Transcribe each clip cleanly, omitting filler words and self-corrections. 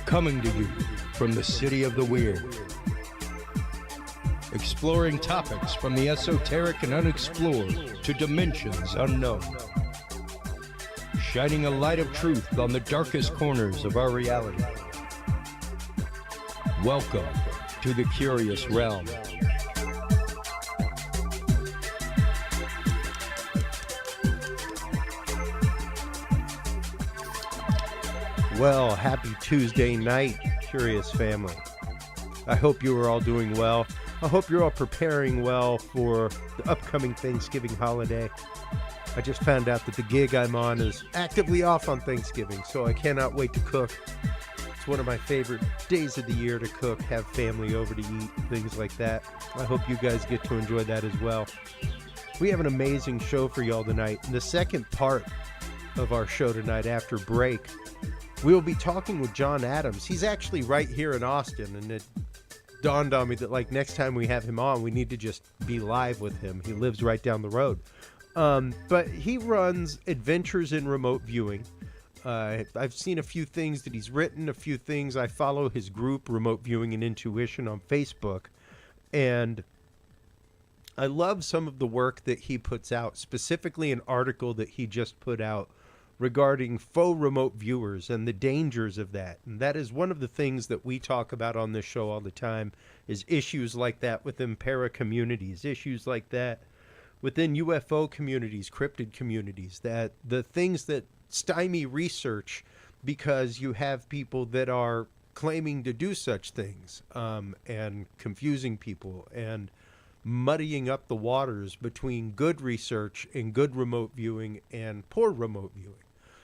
Coming to you from the city of the weird. Exploring topics from the esoteric and unexplored to dimensions unknown. Shining a light of truth on the darkest corners of our reality. Welcome to the Curious Realm. Well, happy Tuesday night, Curious family. I hope you are all doing well. I hope you're all preparing well for the upcoming Thanksgiving holiday. I just found out that the gig I'm on is actively off on Thanksgiving, so I cannot wait to cook. It's one of my favorite days of the year to cook, have family over to eat, things like that. I hope you guys get to enjoy that as well. We have an amazing show for y'all tonight. In the second part of our show tonight, after break, we'll be talking with John Adams. He's actually right here in Austin, and it dawned on me that, like, next time we have him on, we need to just be live with him. He lives right down the road. But he runs Adventures in Remote Viewing. I've seen a few things that he's written, a few things. I follow his group, Remote Viewing and Intuition, on Facebook. And I love some of the work that he puts out, specifically an article that he just put out regarding faux remote viewers and the dangers of that. And that is one of the things that we talk about on this show all the time, is issues like that within para communities, issues like that within UFO communities, cryptid communities, that the things that stymie research because you have people that are claiming to do such things, and confusing people and muddying up the waters between good research and good remote viewing and poor remote viewing.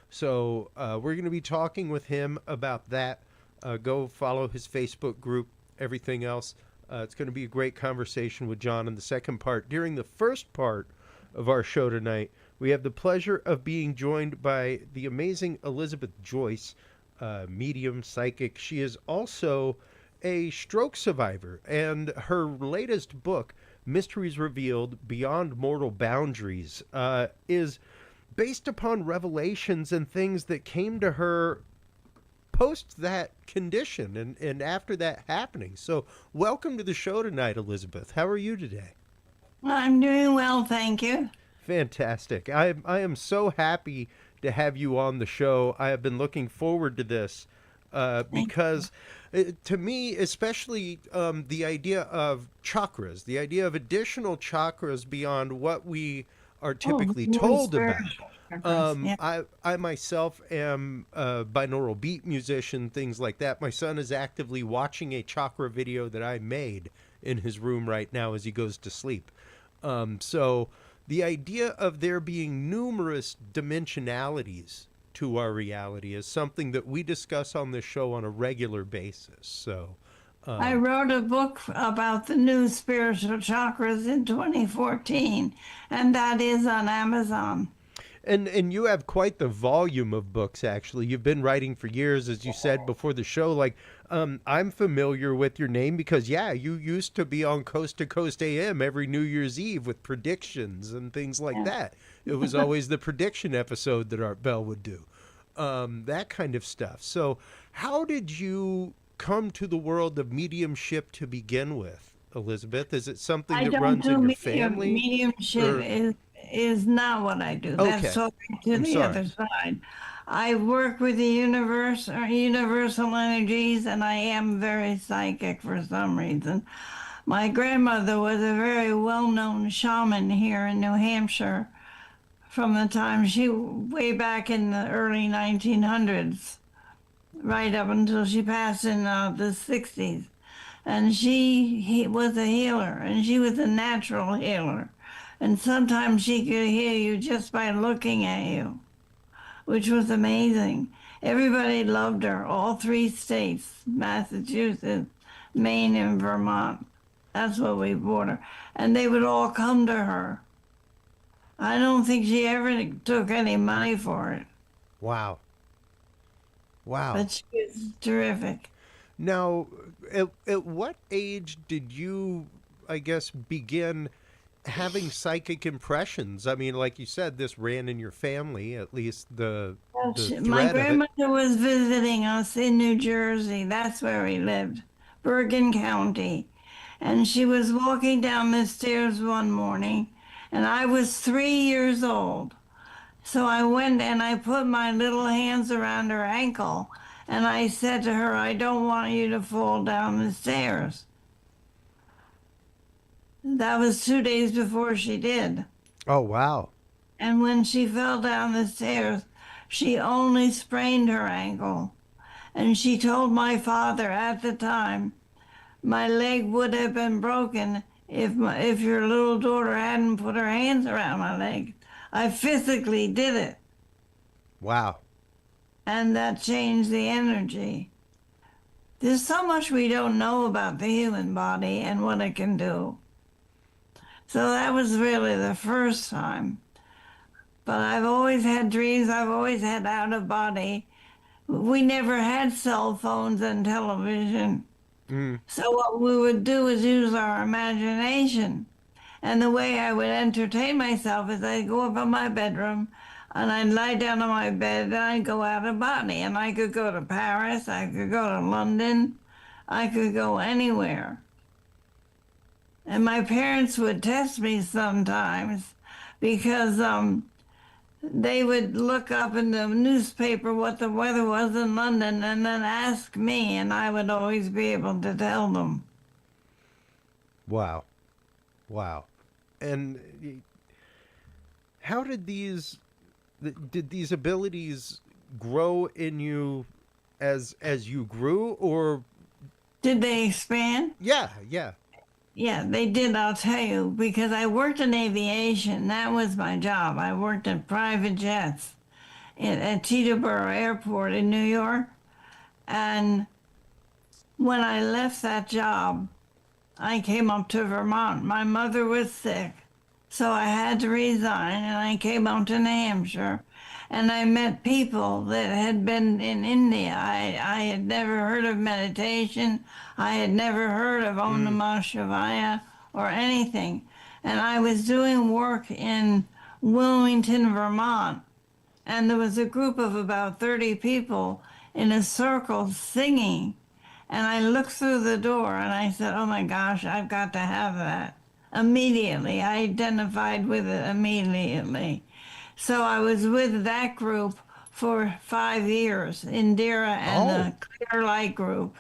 So we're going to be talking with him about that. Go follow his Facebook group, everything else. It's going to be a great conversation with John in the second part. During the first part of our show tonight, we have the pleasure of being joined by the amazing Elizabeth Joyce, medium, psychic. She is also a stroke survivor, and her latest book, Mysteries Revealed Beyond Mortal Boundaries, is based upon revelations and things that came to her post that condition and after that happening. So welcome to the show tonight, Elizabeth. How are you today? I'm doing well, thank you. Fantastic. I am so happy to have you on the show. I have been looking forward to this because to me, especially the idea of chakras, the idea of additional chakras beyond what we are typically told about. I myself am a binaural beat musician, things like that. My son is actively watching a chakra video that I made in his room right now as he goes to sleep. So the idea of there being numerous dimensionalities to our reality is something that we discuss on this show on a regular basis. So I wrote a book about the new spiritual chakras in 2014, and that is on Amazon. And you have quite the volume of books, actually. You've been writing for years, as you said before the show. Like, I'm familiar with your name because, yeah, you used to be on Coast to Coast AM every New Year's Eve with predictions and things like that. It was always the prediction episode that Art Bell would do, that kind of stuff. So how did you come to the world of mediumship to begin with, Elizabeth? Is it something that runs in your family? Mediumship is not what I do. Okay. That's talking to the other side. I work with the universe or universal energies, and I am very psychic for some reason. My grandmother was a very well-known shaman here in New Hampshire from the time way back in the early 1900s, right up until she passed in the 60s. And she was a healer, and she was a natural healer. And sometimes she could hear you just by looking at you, which was amazing. Everybody loved her, all three states, Massachusetts, Maine, and Vermont. That's what we brought her. And they would all come to her. I don't think she ever took any money for it. Wow. Wow. But she was terrific. Now, at what age did you, I guess, begin having psychic impressions? I mean, like you said, this ran in your family, at least the the My threat of it. grandmother was visiting us in New Jersey. That's where we lived, Bergen County. And she was walking down the stairs one morning, and I was 3 years old. So I went and I put my little hands around her ankle, and I said to her, I don't want you to fall down the stairs. That was 2 days before she did. Oh, wow. And when she fell down the stairs, she only sprained her ankle. And she told my father at the time, my leg would have been broken if your little daughter hadn't put her hands around my leg. I physically did it, Wow. and that changed the energy. There's so much we don't know about the human body and what it can do. So that was really the first time. But I've always had dreams, I've always had out of body. We never had cell phones and television. So what we would do is use our imagination. And the way I would entertain myself is I'd go up in my bedroom and I'd lie down on my bed and I'd go out of body. And I could go to Paris, I could go to London, I could go anywhere. And my parents would test me sometimes because they would look up in the newspaper what the weather was in London and then ask me, and I would always be able to tell them. Wow. Wow. And how did these abilities grow in you as you grew, or Did they expand? yeah. Yeah, they did, I'll tell you, because I worked in aviation. That was my job. I worked in private jets at Teterboro Airport in New York. And when I left that job, I came up to Vermont. My mother was sick, so I had to resign, and I came up to New Hampshire. And I met people that had been in India. I had never heard of meditation. I had never heard of Om Namah Shivaya or anything. And I was doing work in Wilmington, Vermont. And there was a group of about 30 people in a circle singing. And I looked through the door and I said, oh my gosh, I've got to have that. Immediately, I identified with it immediately. So I was with that group for 5 years, Indira and the Clear Light group.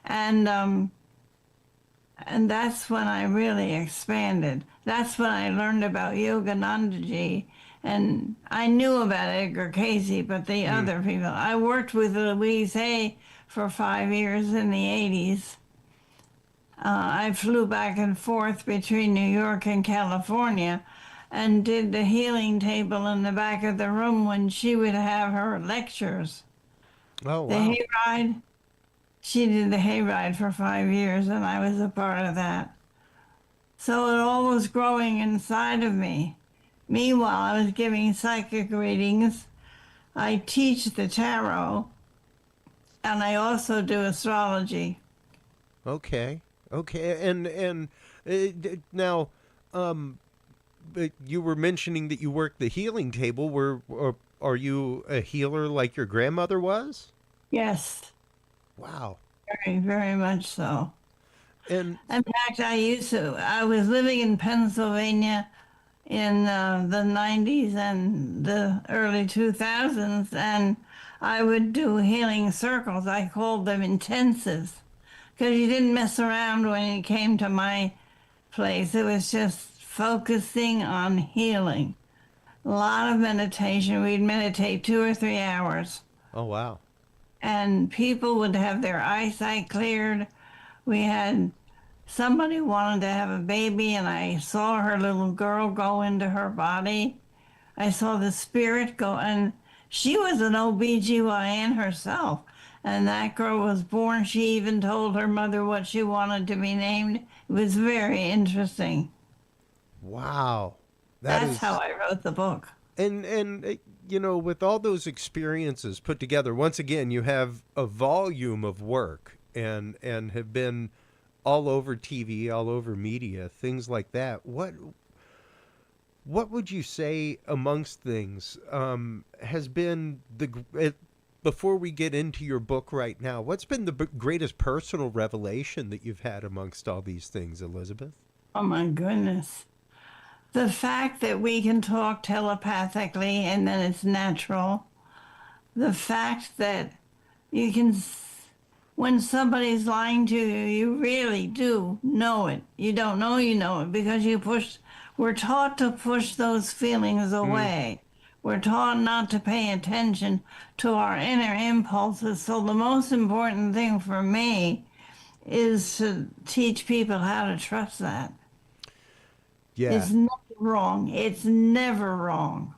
And that's when I really expanded. That's when I learned about Yoganandaji. And I knew about Edgar Casey, but the other people. I worked with Louise Hay for 5 years in the 80s. I flew back and forth between New York and California and did the healing table in the back of the room when she would have her lectures. Oh, wow. The hayride, she did the hayride for 5 years, and I was a part of that. So it all was growing inside of me. Meanwhile, I was giving psychic readings. I teach the tarot, and I also do astrology. Okay. And now, but you were mentioning that you worked the healing table. Are you a healer like your grandmother was? Yes, Wow. very, very much so. And In fact, I was living in Pennsylvania in the 90s and the early 2000s, and I would do healing circles. I called them intensives because you didn't mess around when you came to my place. It was just focusing on healing. A lot of meditation. We'd meditate 2 or 3 hours. oh, wow. And people would have their eyesight cleared. We had somebody wanted to have a baby, and I saw her little girl go into her body. I saw the spirit go, and she was an OBGYN herself. And that girl was born. She even told her mother what she wanted to be named. It was very interesting. Wow. That's how I wrote the book. And with all those experiences put together, once again, you have a volume of work and have been all over TV, all over media, things like that. What would you say amongst things has been before we get into your book right now, what's been the greatest personal revelation that you've had amongst all these things, Elizabeth? Oh my goodness. The fact that we can talk telepathically and then it's natural. The fact that you can, when somebody's lying to you, you really do know it. You don't know you know it because we're taught to push those feelings away. We're taught not to pay attention to our inner impulses. So the most important thing for me is to teach people how to trust that. Yeah. It's never wrong. It's never wrong.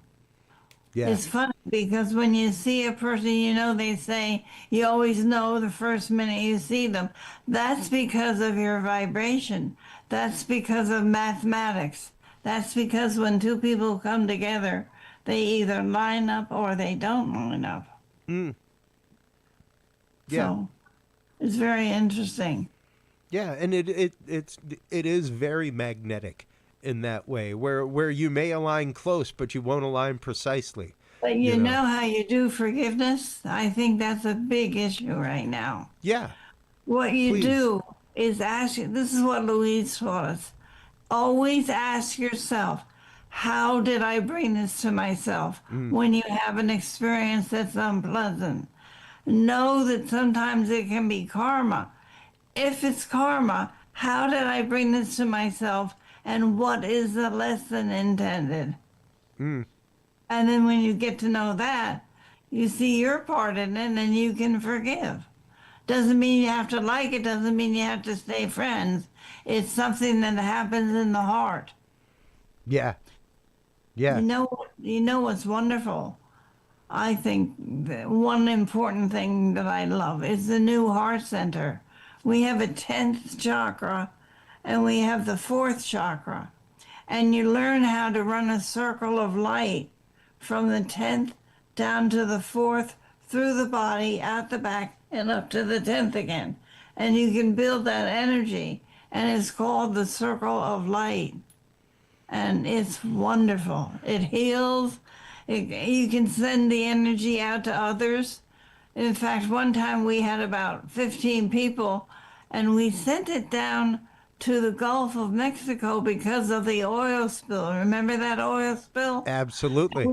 Yeah. It's funny because when you see a person, you know, they say you always know the first minute you see them. That's because of your vibration. That's because of mathematics. That's because when two people come together, they either line up or they don't line up. Yeah. So it's very interesting. Yeah, and it is very magnetic in that way, where you may align close, but you won't align precisely. But you know how you do forgiveness? I think that's a big issue right now. Yeah. What you Please. do is ask, this is what Louise taught us. Always ask yourself, how did I bring this to myself when you have an experience that's unpleasant? Know that sometimes it can be karma. If it's karma, how did I bring this to myself and what is the lesson intended? And then when you get to know that, you see your part in it and you can forgive. Doesn't mean you have to like it, doesn't mean you have to stay friends. It's something that happens in the heart. Yeah. Yeah. You know what's wonderful? I think that one important thing that I love is the new heart center. We have a 10th chakra and we have the 4th chakra. And you learn how to run a circle of light from the 10th down to the 4th, through the body, out the back, and up to the 10th again. And you can build that energy, and it's called the circle of light. And it's wonderful. It heals. You can send the energy out to others. In fact, one time we had about 15 people, and we sent it down to the Gulf of Mexico because of the oil spill. Remember that oil spill? Absolutely.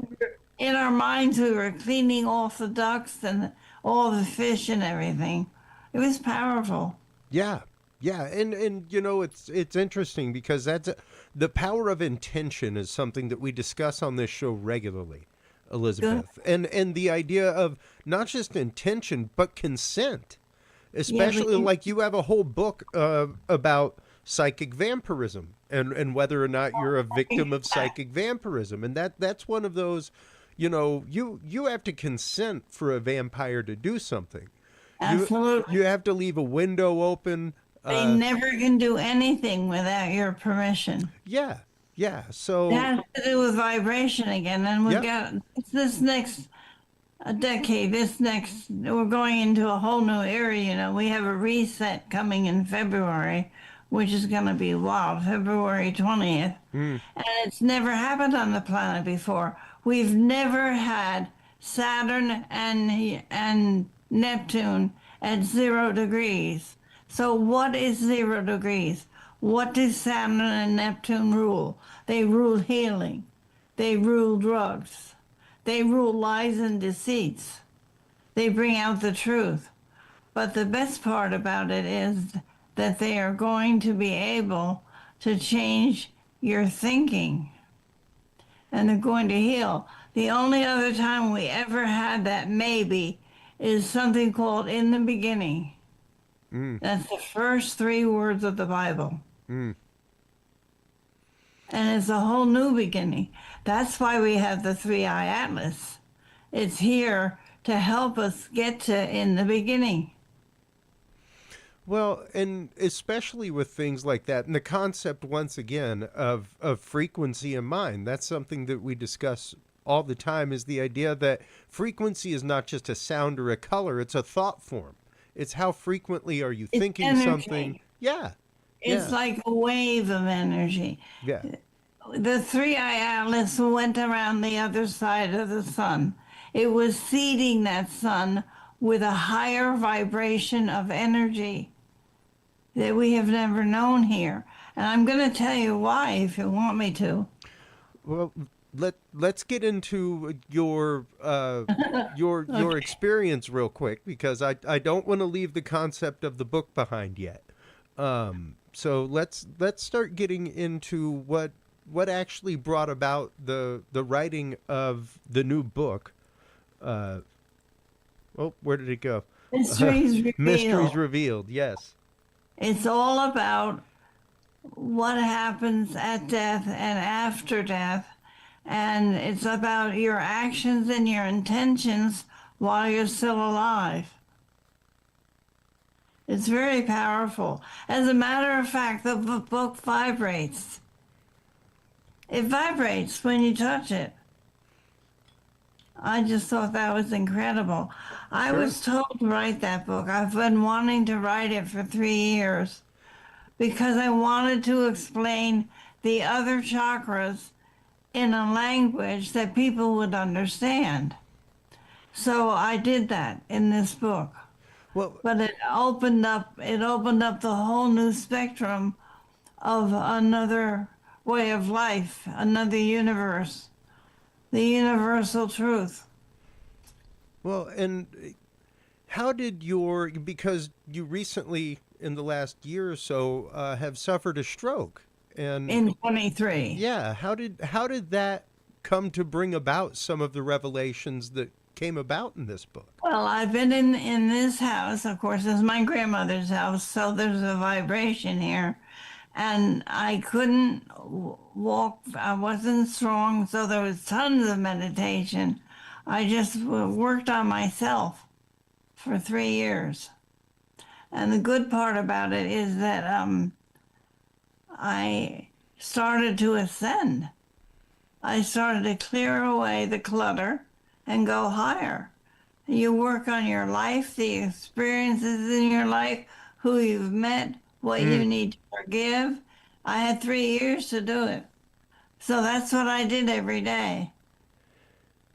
In our minds, we were cleaning off the ducks and all the fish and everything. It was powerful. Yeah. Yeah, and you know, it's interesting because the power of intention is something that we discuss on this show regularly, Elizabeth. Good. And the idea of not just intention but consent. Especially like you have a whole book about psychic vampirism and whether or not you're a victim of psychic vampirism. And that's one of those, you know, you have to consent for a vampire to do something. Absolutely. You have to leave a window open. They never can do anything without your permission. Yeah. Yeah. So it has to do with vibration again. And we've got this next decade, we're going into a whole new era. You know, we have a reset coming in February, which is going to be wild, February 20th. And it's never happened on the planet before. We've never had Saturn and Neptune at 0 degrees. So what is 0 degrees? What does Saturn and Neptune rule? They rule healing. They rule drugs. They rule lies and deceits. They bring out the truth. But the best part about it is that they are going to be able to change your thinking. And they're going to heal. The only other time we ever had that maybe is something called in the beginning. That's the first 3 words of the Bible. And it's a whole new beginning. That's why we have the 3-eye atlas. It's here to help us get to in the beginning. Well, and especially with things like that, and the concept, once again, of frequency in mind, that's something that we discuss all the time, is the idea that frequency is not just a sound or a color, it's a thought form. It's how frequently are you thinking energy. something. Yeah. It's like a wave of energy. Yeah. the three-eye atlas went around the other side of the sun. It was seeding that sun with a higher vibration of energy that we have never known here. And I'm going to tell you why if you want me to. Well, let's get into your experience real quick, because I don't want to leave the concept of the book behind yet. So let's start getting into what actually brought about the writing of the new book. Oh, where did it go? Mysteries Revealed. Mysteries Revealed. Yes. It's all about what happens at death and after death. And it's about your actions and your intentions while you're still alive. It's very powerful. As a matter of fact, the book vibrates. It vibrates when you touch it. I just thought that was incredible. I was told to write that book. I've been wanting to write it for 3 years because I wanted to explain the other chakras in a language that people would understand. So I did that in this book. Well, But it opened up the whole new spectrum of another way of life, another universe, the universal truth. well, and how did because you recently, in the last year or so, have suffered a stroke, and In 23. yeah, how did that come to bring about some of the revelations that came about in this book? Well, I've been in this house, of course, it's my grandmother's house, so there's a vibration here. And I couldn't walk, I wasn't strong, so there was tons of meditation. I just worked on myself for 3 years. And the good part about it is that I started to ascend. I started to clear away the clutter and go higher. You work on your life, the experiences in your life, who you've met, what you need to forgive. I had 3 years to do it. So that's what I did every day.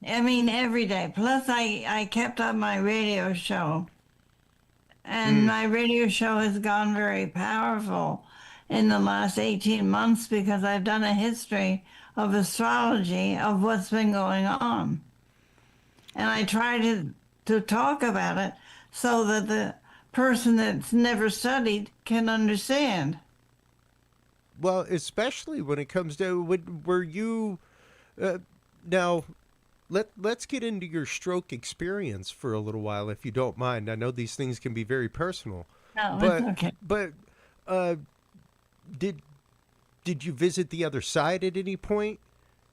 I mean, every day. Plus, I kept up my radio show. And my radio show has gone very powerful in the last 18 months because I've done a history of astrology of what's been going on. And I try to talk about it so that the person that's never studied can understand. Well, especially when it comes to were you now. Let's get into your stroke experience for a little while, if you don't mind. I know these things can be very personal. No, but it's okay. but did you visit the other side at any point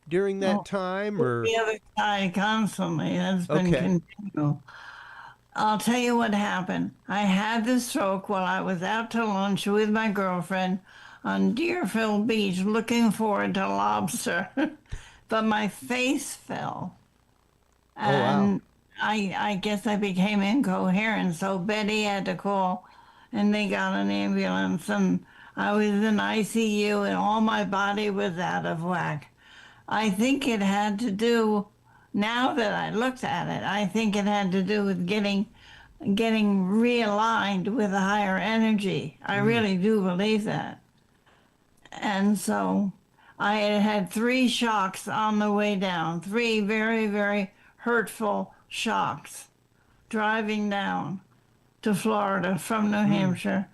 during that time, or The other side constantly has been Okay. continual. I'll tell you what happened. I had the stroke while I was out to lunch with my girlfriend on Deerfield Beach looking forward to lobster. But my face fell. Oh, wow. And I guess I became incoherent, so Betty had to call and they got an ambulance and I was in ICU and all my body was out of whack. I think it had to do, now that I looked at it, I think it had to do with getting realigned with a higher energy. I really do believe that. And so I had 3 shocks on the way down, 3 very, very hurtful shocks driving down to Florida from New Hampshire.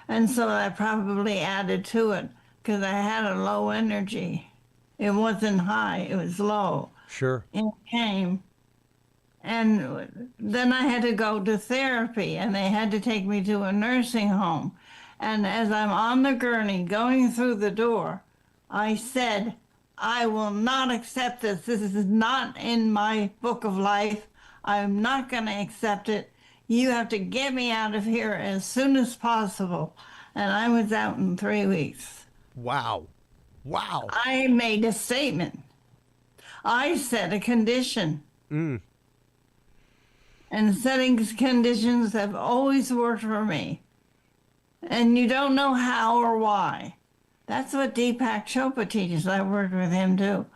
And so that probably added to it because I had a low energy. It wasn't high, it was low. Sure. It came. And then I had to go to therapy and they had to take me to a nursing home. And as I'm on the gurney going through the door, I said, I will not accept this. This is not in my book of life. I'm not going to accept it. You have to get me out of here as soon as possible. And I was out in 3 weeks. Wow. Wow. I made a statement. I set a condition. And setting conditions have always worked for me. And you don't know how or why. That's what Deepak Chopra teaches. I worked with him too.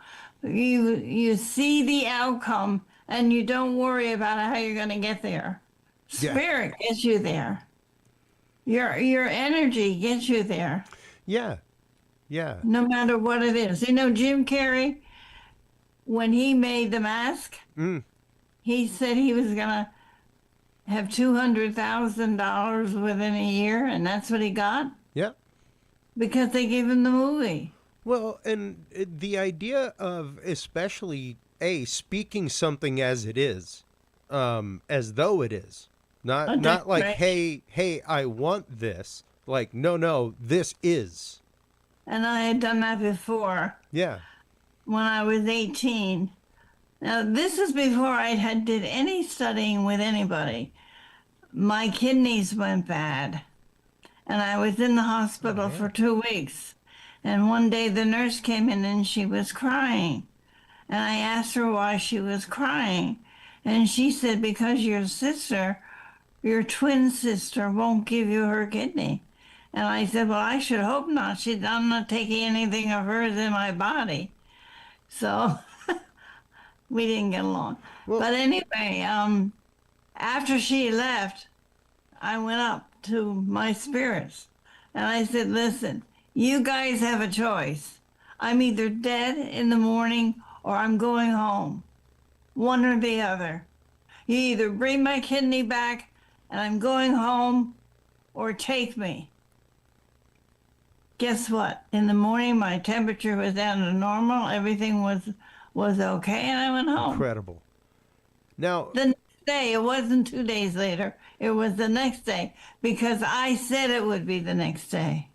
You see the outcome and you don't worry about how you're going to get there. Yeah. Spirit gets you there. Your energy gets you there. Yeah. Yeah. No matter what it is. You know, Jim Carrey, when he made The Mask, he said he was going to have $200,000 within a year, and that's what he got Yeah. because they gave him the movie. Well, and the idea of especially speaking something as it is, as though it is, not like hey, I want this. Like no, this is. And I had done that before. Yeah. When I was 18. Now, this is before I did any studying with anybody. My kidneys went bad, and I was in the hospital for 2 weeks. And one day the nurse came in and she was crying. And I asked her why she was crying. And she said, because your twin sister, won't give you her kidney. And I said, well, I should hope not. I'm not taking anything of hers in my body. So we didn't get along. Well, but anyway, after she left, I went up to my spirits and I said, listen, you guys have a choice. I'm either dead in the morning or I'm going home. One or the other. You either bring my kidney back and I'm going home or take me. Guess what? In the morning, my temperature was down to normal. Everything was okay, and I went home. Incredible. Now, the next day, it wasn't 2 days later. It was the next day because I said it would be the next day.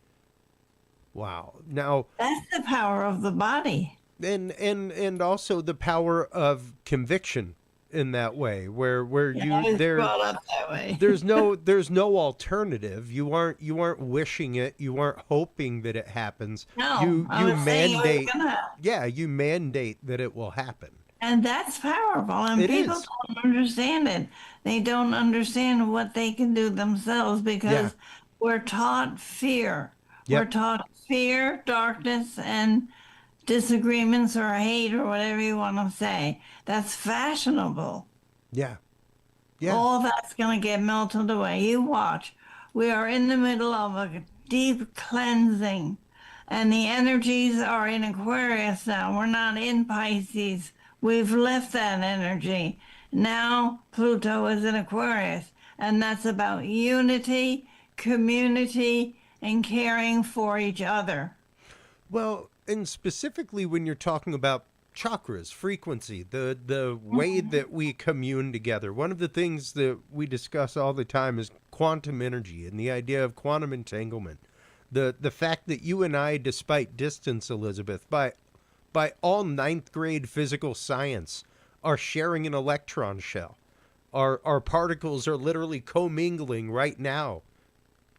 Wow. Now, that's the power of the body, and also the power of conviction in that way, where brought up that way. there's no alternative. You aren't wishing it. You aren't hoping that it happens. No, you mandate. You mandate that it will happen. And that's powerful. And people don't understand it. They don't understand what they can do themselves because we're taught fear. Yep. We're taught fear, darkness, and disagreements or hate or whatever you want to say. That's fashionable. Yeah. All that's going to get melted away. You watch. We are in the middle of a deep cleansing, and the energies are in Aquarius now. We're not in Pisces. We've left that energy. Now Pluto is in Aquarius, and that's about unity, community, and caring for each other. Well, and specifically when you're talking about chakras, frequency, the way that we commune together. One of the things that we discuss all the time is quantum energy and the idea of quantum entanglement. The fact that you and I, despite distance, Elizabeth, by all 9th grade physical science, are sharing an electron shell. Our particles are literally commingling right now,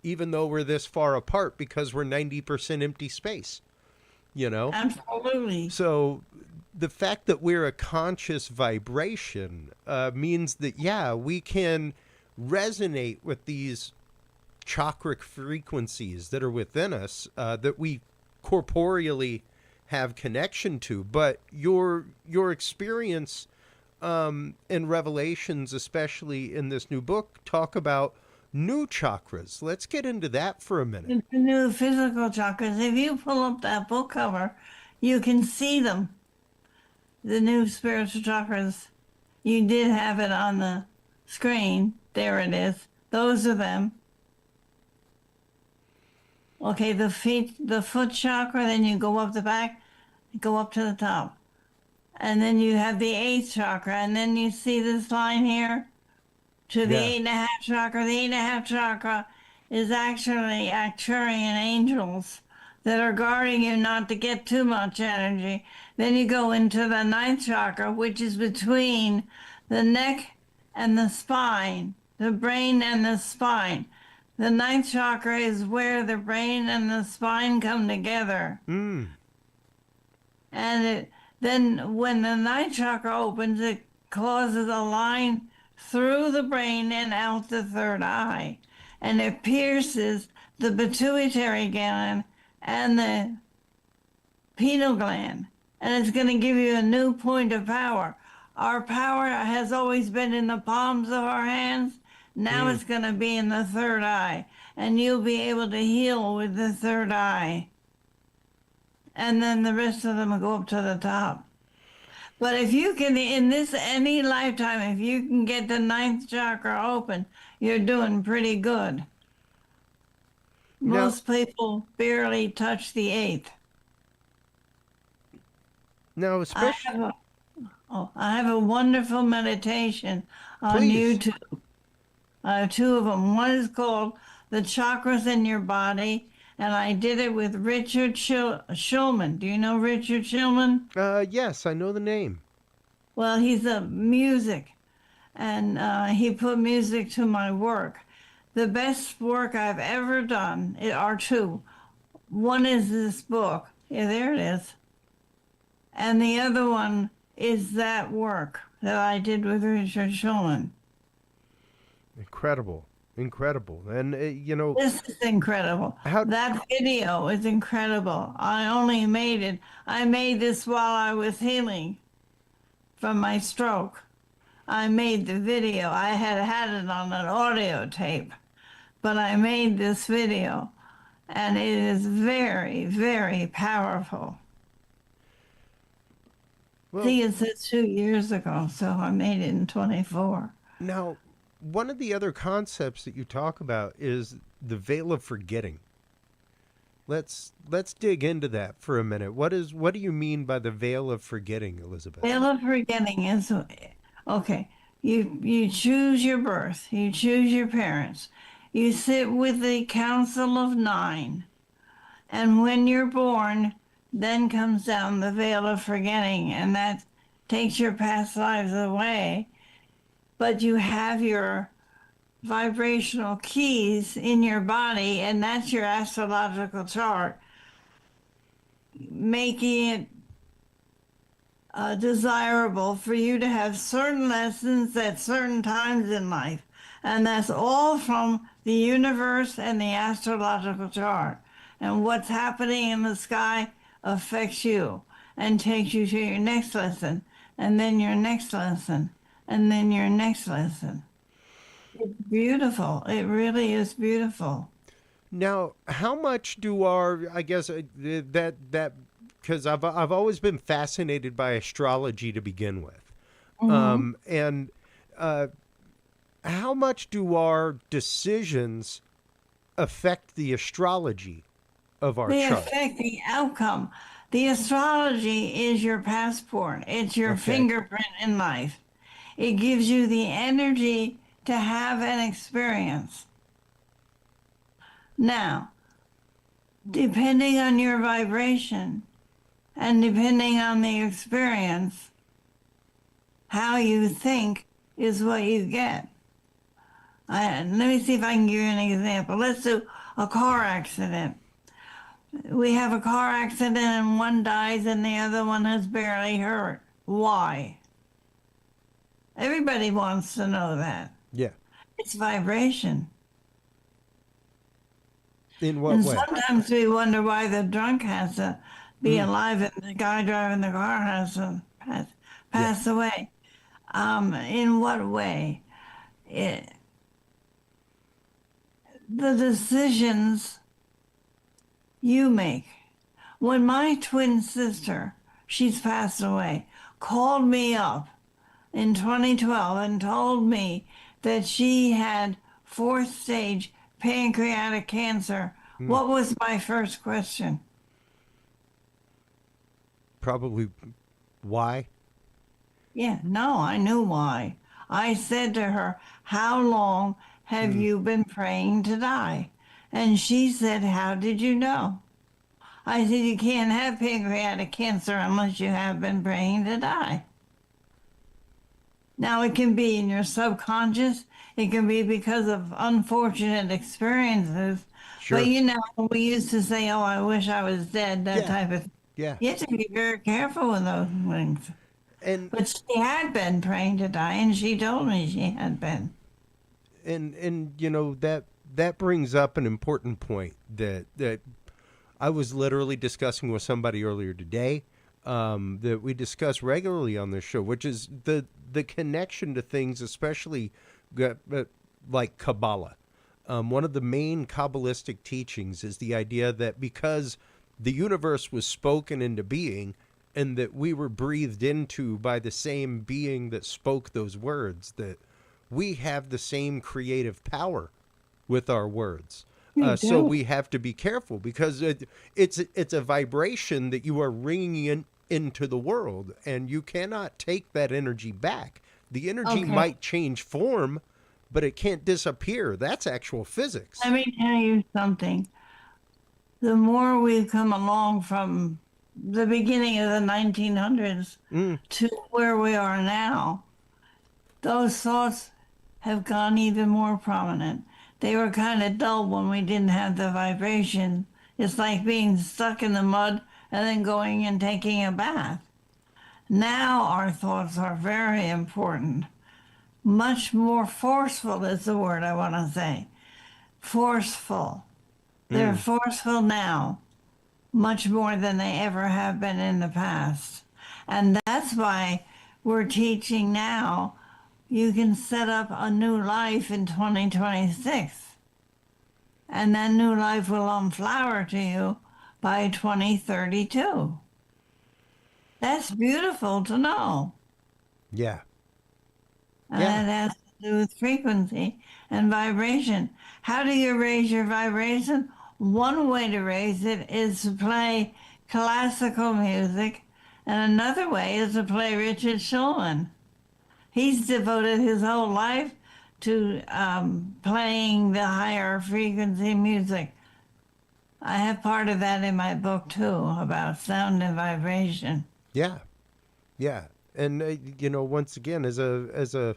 even though we're this far apart because we're 90% empty space. You know? Absolutely. So the fact that we're a conscious vibration means that, we can resonate with these chakric frequencies that are within us that we corporeally have connection to. But your experience and revelations, especially in this new book, talk about new chakras. Let's get into that for a minute. The new physical chakras. If you pull up that book cover, you can see them. The new spiritual chakras. You did have it on the screen. There it is. Those are them. Okay, the foot chakra, then you go up the back, go up to the top. And then you have the 8th chakra, and then you see this line here to the 8.5 chakra. The 8.5 chakra is actually Arcturian angels that are guarding you not to get too much energy. Then you go into the 9th chakra, which is between the neck and the spine, the brain and the spine. The 9th chakra is where the brain and the spine come together. And then when the 9th chakra opens, it causes a line through the brain and out the 3rd eye. And it pierces the pituitary gland and the pineal gland, and it's going to give you a new point of power. Our power has always been in the palms of our hands. Now it's going to be in the third eye, and you'll be able to heal with the third eye. And then the rest of them will go up to the top. But if you can, in this any lifetime, if you can get the ninth chakra open, you're doing pretty good. Most people barely touch the eighth. Now, especially... I have a wonderful meditation on Please. YouTube. I have two of them. One is called The Chakras in Your Body, and I did it with Richard Shulman. Do you know Richard Shulman? Yes, I know the name. Well, he's a music, and he put music to my work. The best work I've ever done are two. One is this book. Yeah, there it is. And the other one is that work that I did with Richard Shulman. Incredible. And, This is incredible. That video is incredible. I only made it. I made this while I was healing from my stroke. I made the video. I had it on an audio tape, but I made this video, and it is very, very powerful. Well, See, it says 2 years ago, so I made it in 24. Now, one of the other concepts that you talk about is the veil of forgetting. Let's dig into that for a minute. What do you mean by the veil of forgetting, Elizabeth? Veil of forgetting is, okay, you choose your birth, you choose your parents, you sit with the council of 9, and when you're born, then comes down the veil of forgetting, and that takes your past lives away. But you have your vibrational keys in your body, and that's your astrological chart, making it desirable for you to have certain lessons at certain times in life. And that's all from the universe and the astrological chart. And what's happening in the sky affects you and takes you to your next lesson, and then your next lesson, and then your next lesson. It's beautiful. It really is beautiful. Now, how much do because I've always been fascinated by astrology to begin with. And how much do our decisions affect the astrology of our They chart? affect the outcome. The astrology is your passport. It's your fingerprint in life. It gives you the energy to have an experience. Now, depending on your vibration and depending on the experience, how you think is what you get. Let me see if I can give you an example. Let's do a car accident. We have a car accident and one dies and the other one is barely hurt. Why? Everybody wants to know that. Yeah. It's vibration. In what way? Sometimes we wonder why the drunk has to be alive and the guy driving the car has to pass away. In what way? The decisions you make. When my twin sister, she's passed away, called me up in 2012 and told me that she had 4th stage pancreatic cancer, what was my first question? Probably why? Yeah, no, I knew why. I said to her, how long have you been praying to die? And she said, how did you know? I said, you can't have pancreatic cancer unless you have been praying to die. Now, it can be in your subconscious. It can be because of unfortunate experiences. Sure. But, we used to say, oh, I wish I was dead, that type of thing. Yeah. You have to be very careful with those things. But she had been praying to die, and she told me she had been. And that brings up an important point that I was literally discussing with somebody earlier today that we discuss regularly on this show, which is the connection to things, especially like Kabbalah. One of the main Kabbalistic teachings is the idea that because the universe was spoken into being and that we were breathed into by the same being that spoke those words, that we have the same creative power with our words. So we have to be careful because it's a vibration that you are ringing into the world, and you cannot take that energy back. The energy might change form, but it can't disappear. That's actual physics. Let me tell you something. The more we've come along from the beginning of the 1900s to where we are now, those thoughts have gone even more prominent. They were kind of dull when we didn't have the vibration. It's like being stuck in the mud and then going and taking a bath. Now our thoughts are very important. Much more forceful is the word I want to say. Forceful. They're forceful now, much more than they ever have been in the past. And that's why we're teaching now you can set up a new life in 2026. And that new life will unflower to you by 2032. That's beautiful to know. Yeah. And it has to do with frequency and vibration. How do you raise your vibration? One way to raise it is to play classical music, and another way is to play Richard Shulman. He's devoted his whole life to playing the higher frequency music. I have part of that in my book too, about sound and vibration. Yeah, yeah, and once again, as a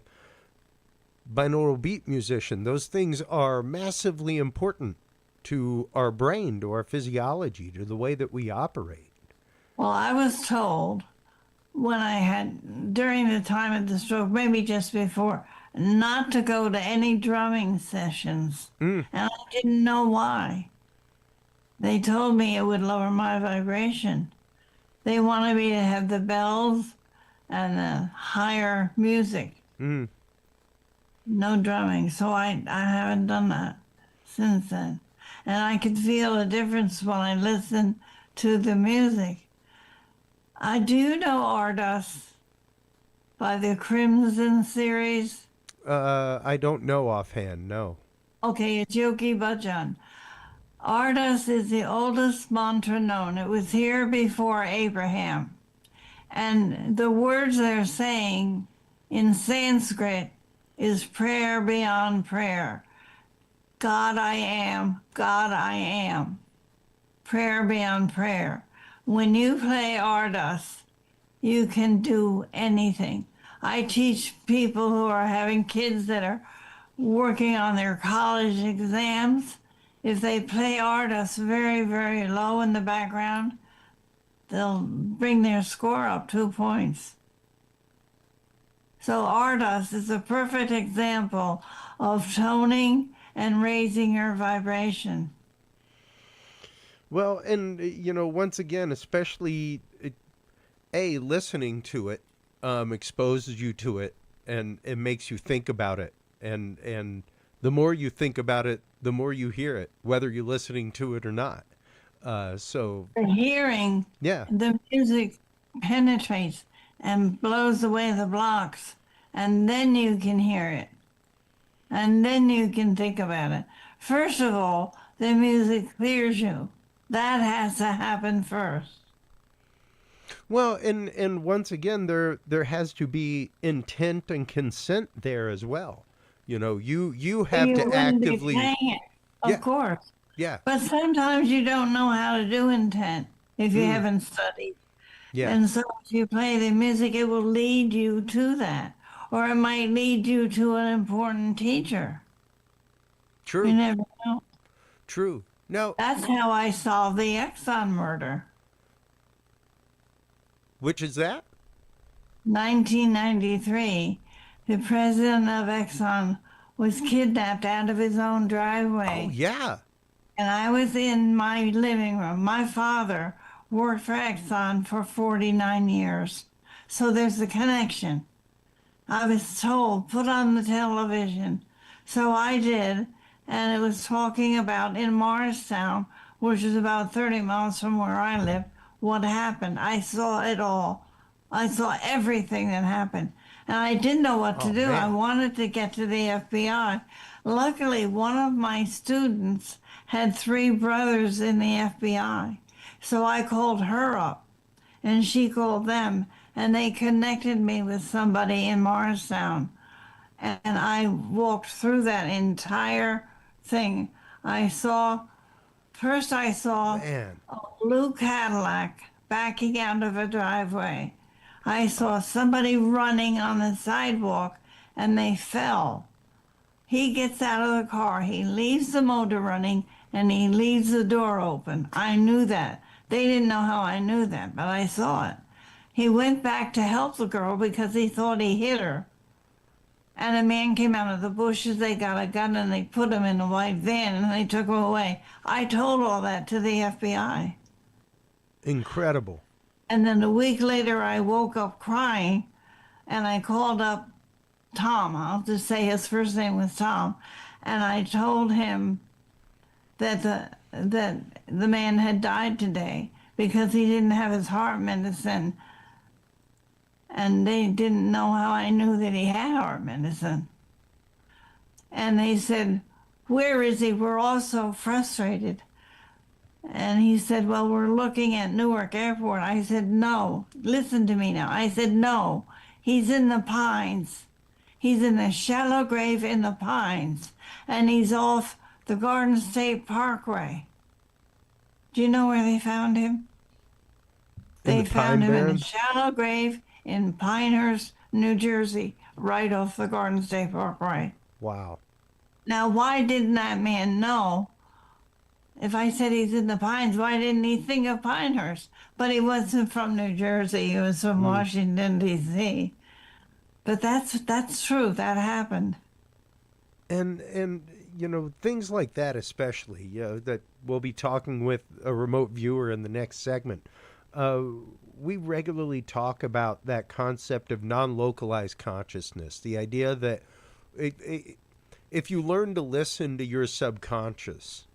binaural beat musician, those things are massively important to our brain, to our physiology, to the way that we operate. Well, I was told when I had, during the time of the stroke, maybe just before, not to go to any drumming sessions. And I didn't know why. They told me it would lower my vibration. They wanted me to have the bells and the higher music. No drumming. So I haven't done that since then. And I could feel a difference when I listened to the music. I do know Ardust by the Crimson series. I don't know offhand, no. Okay, it's Yogi Bhajan. Ardust is the oldest mantra known. It was here before Abraham. And the words they're saying in Sanskrit is prayer beyond prayer. God I am, God I am. Prayer beyond prayer. When you play Ardust, you can do anything. I teach people who are having kids that are working on their college exams. If they play Ardust very, very low in the background, they'll bring their score up 2 points. So Ardust is a perfect example of toning and raising your vibration. Well, and, once again, especially, listening to it exposes you to it, and it makes you think about it. And the more you think about it, the more you hear it, whether you're listening to it or not. So the hearing, the music penetrates and blows away the blocks, and then you can hear it. And then you can think about it. First of all, the music clears you. That has to happen first. Well, and once again, there has to be intent and consent there as well. You have to actively. It, of course. Yeah. But sometimes you don't know how to do intent if you haven't studied. Yeah. And so if you play the music, it will lead you to that. Or it might lead you to an important teacher. True. You never know. True. No. That's how I solved the Exxon murder. Which is that? 1993. The president of Exxon was kidnapped out of his own driveway. Oh, yeah. And I was in my living room. My father worked for Exxon for 49 years. So there's a connection. I was told, put on the television. So I did, and it was talking about in Morristown, which is about 30 miles from where I live, what happened. I saw it all. I saw everything that happened. And I didn't know what to Oh, do. I man. wanted to get to the FBI. Luckily, one of my students had three brothers in the FBI. So I called her up and she called them and they connected me with somebody in Morristown. And I walked through that entire thing. First I saw Man. a blue Cadillac backing out of a driveway. I saw somebody running on the sidewalk and they fell. He gets out of the car, he leaves the motor running, and he leaves the door open. I knew that. They didn't know how I knew that, but I saw it. He went back to help the girl because he thought he hit her. And a man came out of the bushes, they got a gun and they put him in a white van and they took him away. I told all that to the FBI. Incredible. And then a week later, I woke up crying and I called up Tom. I'll just say his first name was Tom. And I told him that the man had died today because he didn't have his heart medicine. And they didn't know how I knew that he had heart medicine. And they said, where is he? We're all so frustrated. And he said, well, we're looking at Newark Airport. I said, no, listen to me now. I said, no, he's in the pines. He's in a shallow grave in the pines. And he's off the Garden State Parkway. Do you know where they found him? They found him in a shallow grave in Pinehurst, New Jersey, right off the Garden State Parkway. Wow. Now, why didn't that man know? If I said he's in the Pines, why didn't he think of Pinehurst? But he wasn't from New Jersey. He was from Washington, D.C. But that's true. That happened. And you know, things like that, especially, that we'll be talking with a remote viewer in the next segment. We regularly talk about that concept of non-localized consciousness, the idea that if you learn to listen to your subconscious,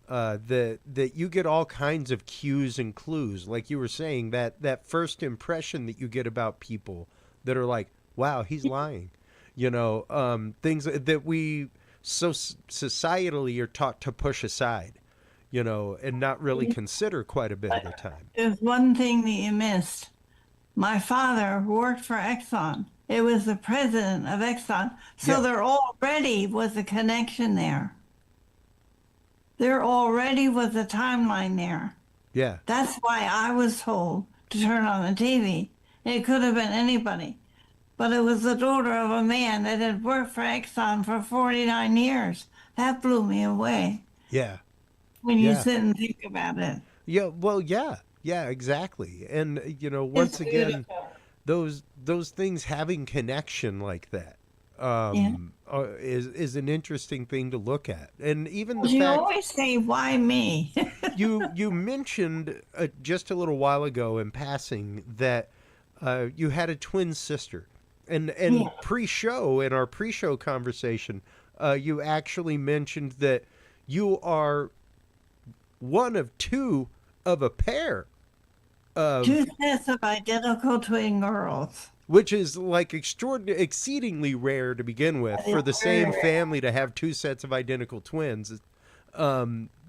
that you get all kinds of cues and clues, like you were saying, that first impression that you get about people that are like, wow, he's lying, things that we so societally are taught to push aside, and not really consider quite a bit of the time. There's one thing that you missed. My father worked for Exxon. It was the president of Exxon. So there already was a connection there. There already was a timeline there. Yeah. That's why I was told to turn on the TV. It could have been anybody. But it was the daughter of a man that had worked for Exxon for 49 years. That blew me away. Yeah. When you sit and think about it. Yeah, well, yeah, exactly. And, once again, those things having connection like that is an interesting thing to look at. And even the you fact... always say, why me? you mentioned just a little while ago in passing that you had a twin sister. And pre-show, in our pre-show conversation, you actually mentioned that you are one of two of a pair of... Two sets of identical twin girls. Which is like exceedingly rare to begin with, for the same family to have two sets of identical twins. But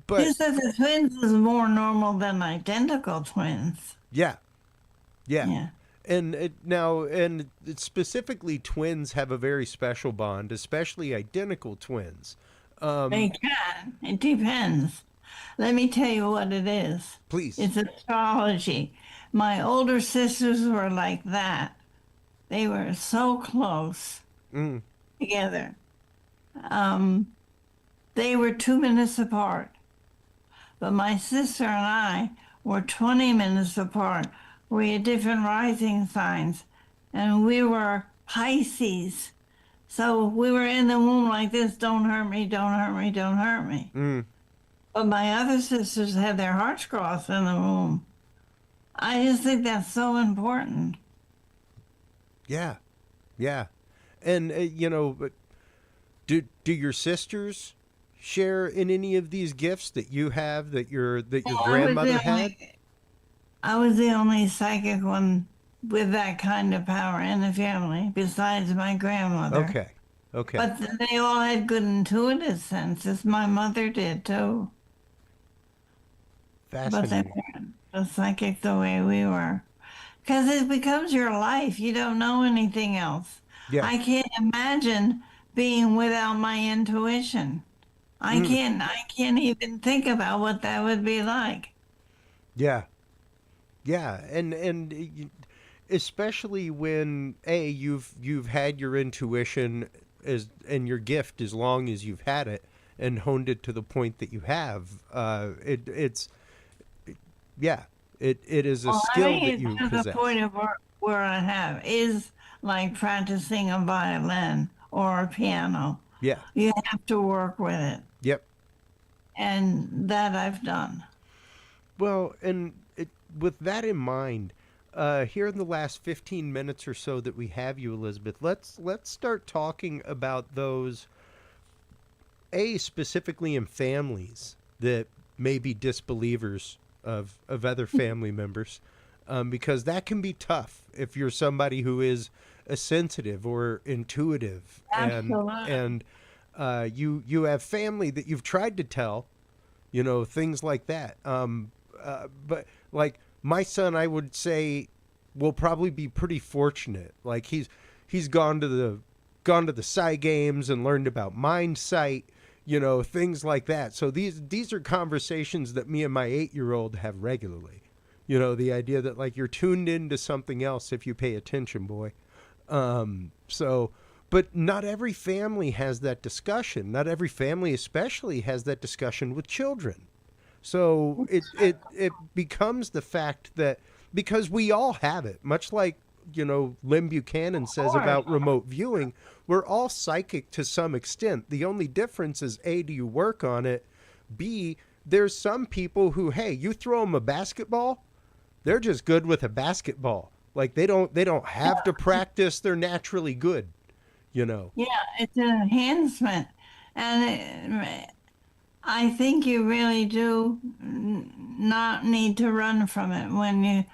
two sets of twins is more normal than identical twins. Yeah. And and specifically, twins have a very special bond, especially identical twins. They can. It depends. Let me tell you what it is. Please. It's astrology. My older sisters were like that. They were so close together. They were 2 minutes apart. But my sister and I were 20 minutes apart. We had different rising signs. And we were Pisces. So we were in the womb like this, don't hurt me, don't hurt me, don't hurt me. But my other sisters had their hearts crossed in the room. I just think that's so important. Yeah, yeah. And but do your sisters share in any of these gifts that you have that your I was grandmother the had? only, I was the only psychic one with that kind of power in the family, besides my grandmother. Okay. Okay. But they all had good intuitive senses. My mother did too. But they Fascinating. weren't the psychic the way we were. Because it becomes your life. You don't know anything else. Yeah. I can't imagine being without my intuition. Mm, I can't even think about what that would be like. yeah. Yeah. Especially when you've had your intuition as and your gift as long as you've had it and honed it to the point that you have. It's yeah. It is a Well, skill having that it you to the possess. point of where I have is like practicing a violin or a piano. Yeah. You have to work with it. Yep. And that I've done. Well, with that in mind, here in the last 15 minutes or so that we have you, Elizabeth, let's start talking about those specifically in families that may be disbelievers of other family members, because that can be tough if you're somebody who is a sensitive or intuitive, Absolutely. and you have family that you've tried to tell, things like that. But like my son, I would say, will probably be pretty fortunate. Like he's gone to the Psy games and learned about mind sight, things like that. So these are conversations that me and my 8-year-old have regularly. The idea that like you're tuned into something else if you pay attention, boy. So, but not every family has that discussion. Not every family, especially, has that discussion with children. So it becomes the fact that because we all have it, much like Lynn Buchanan says Course. about remote viewing, we're all psychic to some extent. The only difference is A, do you work on it? B, there's some people who, hey, you throw them a basketball, they're just good with a basketball. Like they don't have to practice. They're naturally good. You know. Yeah, it's an enhancement. And I think you really do not need to run from it when you,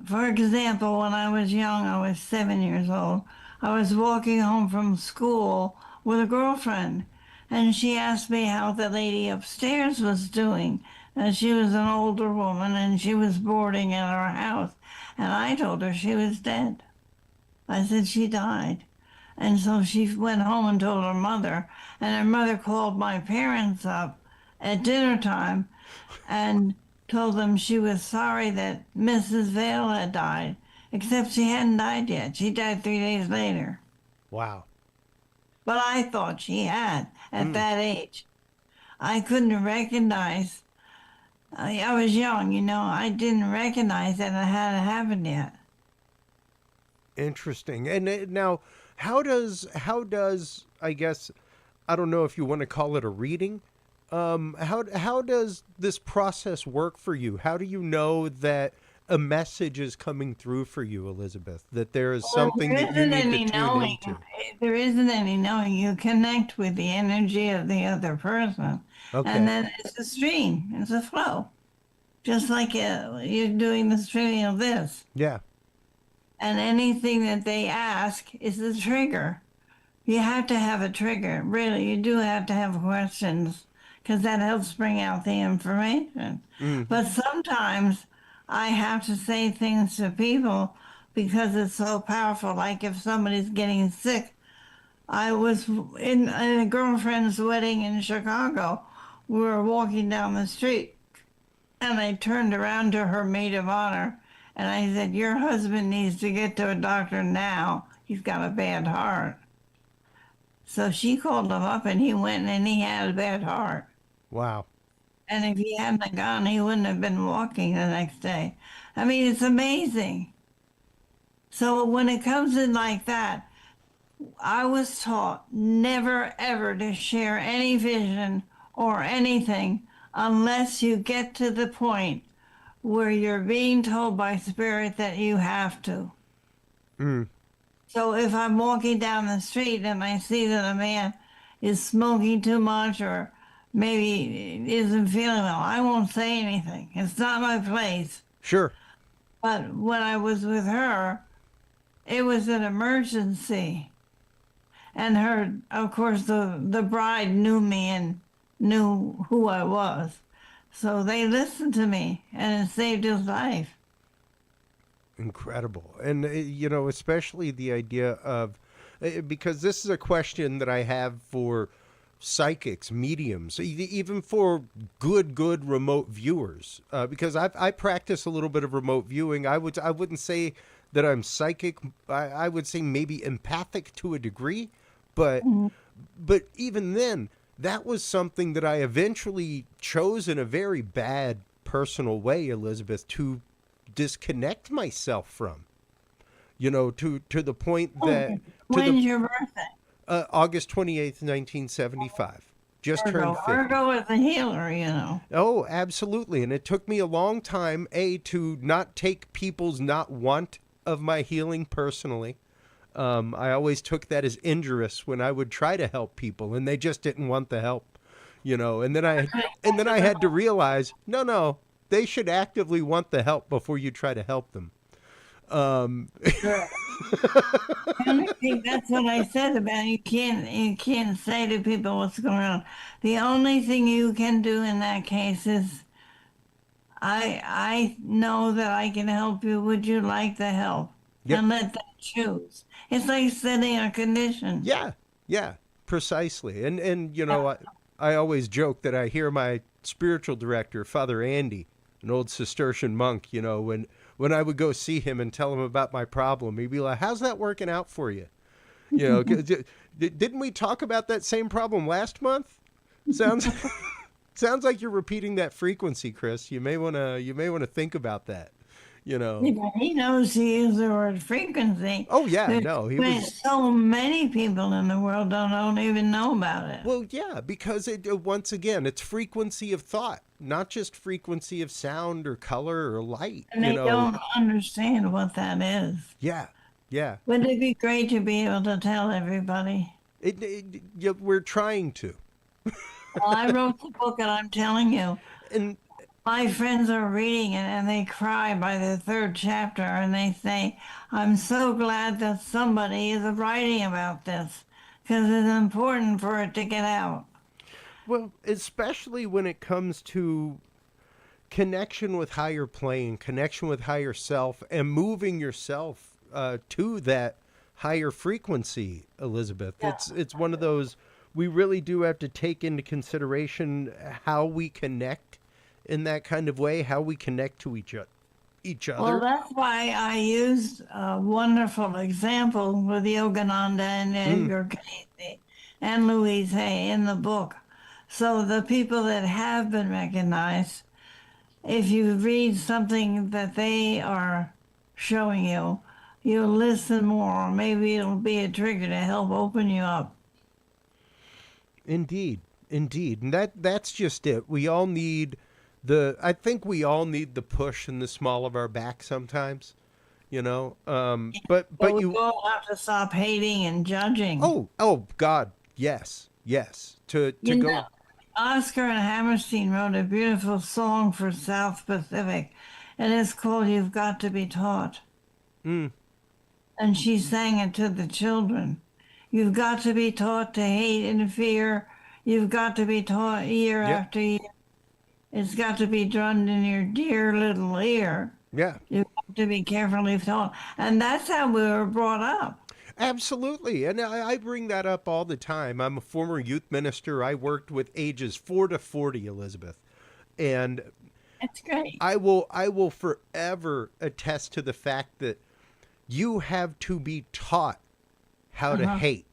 for example, when I was young, I was 7 years old. I was walking home from school with a girlfriend, and she asked me how the lady upstairs was doing. And she was an older woman, and she was boarding at our house. And I told her she was dead. I said she died. And so she went home and told her mother, and her mother called my parents up at dinner time and told them she was sorry that Mrs. Vale had died, except she hadn't died yet. She died 3 days later. Wow. But I thought she had at Mm, that age. I couldn't recognize, I was young, I didn't recognize that it hadn't happened yet. interesting. And now, how does I guess I don't know if you want to call it a reading. How does this process work for you? How do you know that a message is coming through for you, Elizabeth? That there is Well, something there that you isn't need to any tune knowing. into? There isn't any knowing. You connect with the energy of the other person, and Okay. then it's a stream. It's a flow, just like you're doing the streaming of this. Yeah. And anything that they ask is the trigger. You have to have a trigger. Really, you do have to have questions because that helps bring out the information. Mm, But sometimes I have to say things to people because it's so powerful. Like if somebody's getting sick, I was in a girlfriend's wedding in Chicago. We were walking down the street and I turned around to her maid of honor and I said, "Your husband needs to get to a doctor now. He's got a bad heart." So she called him up and he went and he had a bad heart. wow. And if he hadn't gone, he wouldn't have been walking the next day. I mean, it's amazing. So when it comes in like that, I was taught never ever to share any vision or anything unless you get to the point where you're being told by spirit that you have to. Mm. So if I'm walking down the street and I see that a man is smoking too much or maybe isn't feeling well, I won't say anything. It's not my place. Sure. But when I was with her, it was an emergency. And her, of course, the bride knew me and knew who I was. So they listened to me, and it saved his life. Incredible. And, especially the idea of, because this is a question that I have for psychics, mediums, even for good remote viewers, because I practice a little bit of remote viewing. I wouldn't say that I'm psychic. I would say maybe empathic to a degree, but even then, that was something that I eventually chose in a very bad personal way, Elizabeth, to disconnect myself from, to the point that When's your birthday? August 28th, 1975. Just turned 50. Virgo is a healer. Oh, absolutely. And it took me a long time, to not take people's not want of my healing personally. I always took that as injurious when I would try to help people and they just didn't want the help, and then I had to realize, no, they should actively want the help before you try to help them. Sure. I think that's what I said about you can't say to people what's going on. The only thing you can do in that case is I know that I can help you. Would you like the help? Yep. And let them choose. It's like setting a condition. Yeah, precisely. And I always joke that I hear my spiritual director, Father Andy, an old Cistercian monk, when I would go see him and tell him about my problem, he'd be like, how's that working out for you? Didn't we talk about that same problem last month? Sounds like you're repeating that frequency, Chris. You may want to think about that. He knows to use the word frequency. Oh yeah, So many people in the world don't even know about it. Well, yeah, because once again, it's frequency of thought, not just frequency of sound or color or light. And they don't understand what that is. Yeah. Wouldn't it be great to be able to tell everybody? We're trying to. Well, I wrote the book, and I'm telling you. And my friends are reading it and they cry by the third chapter and they say, I'm so glad that somebody is writing about this because it's important for it to get out. Well, especially when it comes to connection with higher plane, connection with higher self, and moving yourself to that higher frequency, Elizabeth. Yeah. It's one of those, we really do have to take into consideration how we connect in that kind of way, how we connect to each other. Well, that's why I used a wonderful example with Yogananda and Edgar Cayce and Louise Hay in the book. So the people that have been recognized, if you read something that they are showing you, you'll listen more. Maybe it'll be a trigger to help open you up. Indeed. And that's just it. We all need I think we all need the push in the small of our back sometimes, but you all have to stop hating and judging. Oh God. Yes. To go. Oscar and Hammerstein wrote a beautiful song for South Pacific, and it's called You've Got to Be Taught. And she sang it to the children. You've got to be taught to hate and fear. You've got to be taught year after year. It's got to be drummed in your dear little ear. Yeah. You've got to be carefully taught. And that's how we were brought up. Absolutely. And I bring that up all the time. I'm a former youth minister. I worked with ages 4 to 40, Elizabeth. And that's great. I will forever attest to the fact that you have to be taught how to hate.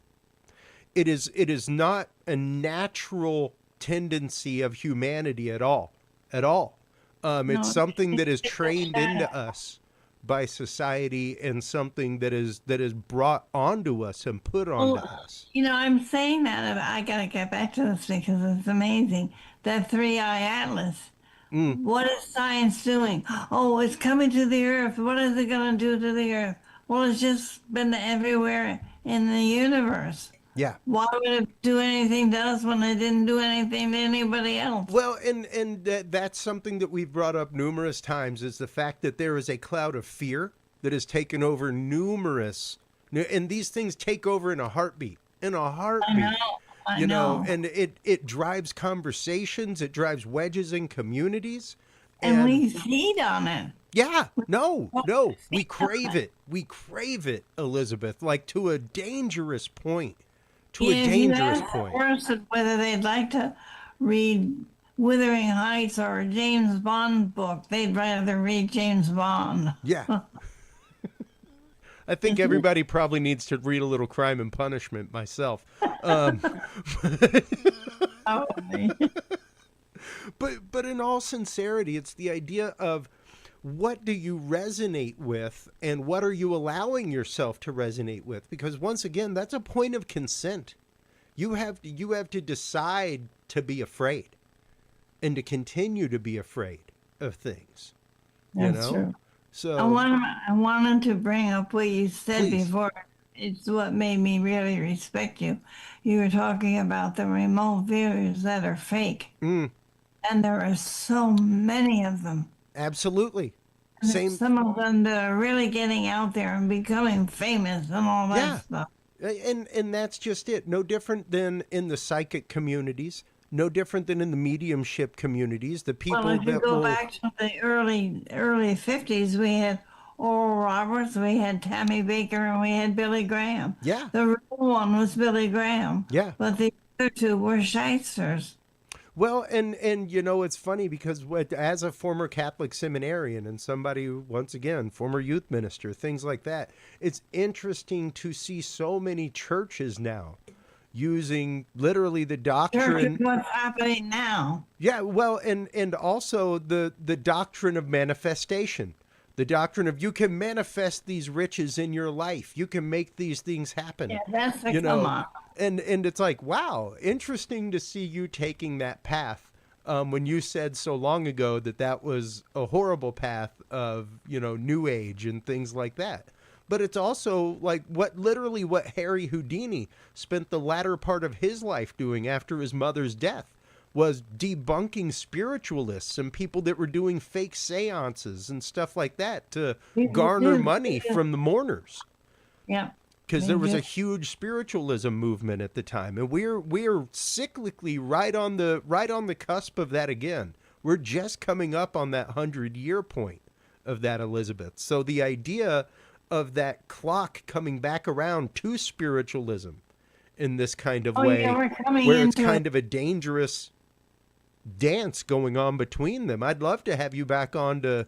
It is not a natural tendency of humanity at all. It's something that is trained into us by society and something that is brought onto us and put onto us. I'm saying that, I got to get back to this because it's amazing. that three-eye atlas. What is science doing? Oh, it's coming to the Earth. What is it going to do to the Earth? Well, it's just been everywhere in the universe. Yeah. Why would it do anything to us when it didn't do anything to anybody else? Well, and that's something that we've brought up numerous times, is the fact that there is a cloud of fear that has taken over numerous, and these things take over in a heartbeat. In a heartbeat. I know. And it drives conversations, it drives wedges in communities. And we feed on it. Yeah, no, we crave it. We crave it, Elizabeth, like to a dangerous point. To a dangerous point. Person, whether they'd like to read Wuthering Heights or a James Bond book, they'd rather read James Bond. Yeah. I think everybody probably needs to read a little Crime and Punishment myself. But in all sincerity, it's the idea of what do you resonate with and what are you allowing yourself to resonate with? Because once again, that's a point of consent. You have to decide to be afraid and to continue to be afraid of things. That's true. So I wanted to bring up what you said Please. before. It's what made me really respect you. You were talking about the remote viewers that are fake. And there are so many of them. Absolutely. And Same. some of them that are really getting out there and becoming famous and all that stuff. And that's just it. No different than in the psychic communities. No different than in the mediumship communities. The people Well, if you that go will back to the early 50s, we had Oral Roberts, we had Tammy Baker, and we had Billy Graham. Yeah. The real one was Billy Graham. Yeah. But the other two were shysters. Well, and it's funny because as a former Catholic seminarian and somebody who, once again, former youth minister, things like that, it's interesting to see so many churches now using literally the doctrine. What's happening now? Yeah, well, and also the doctrine of manifestation. The doctrine of you can manifest these riches in your life. You can make these things happen. Yeah, that's the come on. And it's like, wow, interesting to see you taking that path. When you said so long ago that was a horrible path of, New Age and things like that. But it's also like what Harry Houdini spent the latter part of his life doing after his mother's death was debunking spiritualists and people that were doing fake seances and stuff like that to garner money from the mourners. Yeah. Because there was a huge spiritualism movement at the time, and we're cyclically right on the cusp of that again. We're just coming up on that 100-year point of that, Elizabeth. So the idea of that clock coming back around to spiritualism in this kind of way, where it's kind of a dangerous dance going on between them. I'd love to have you back on to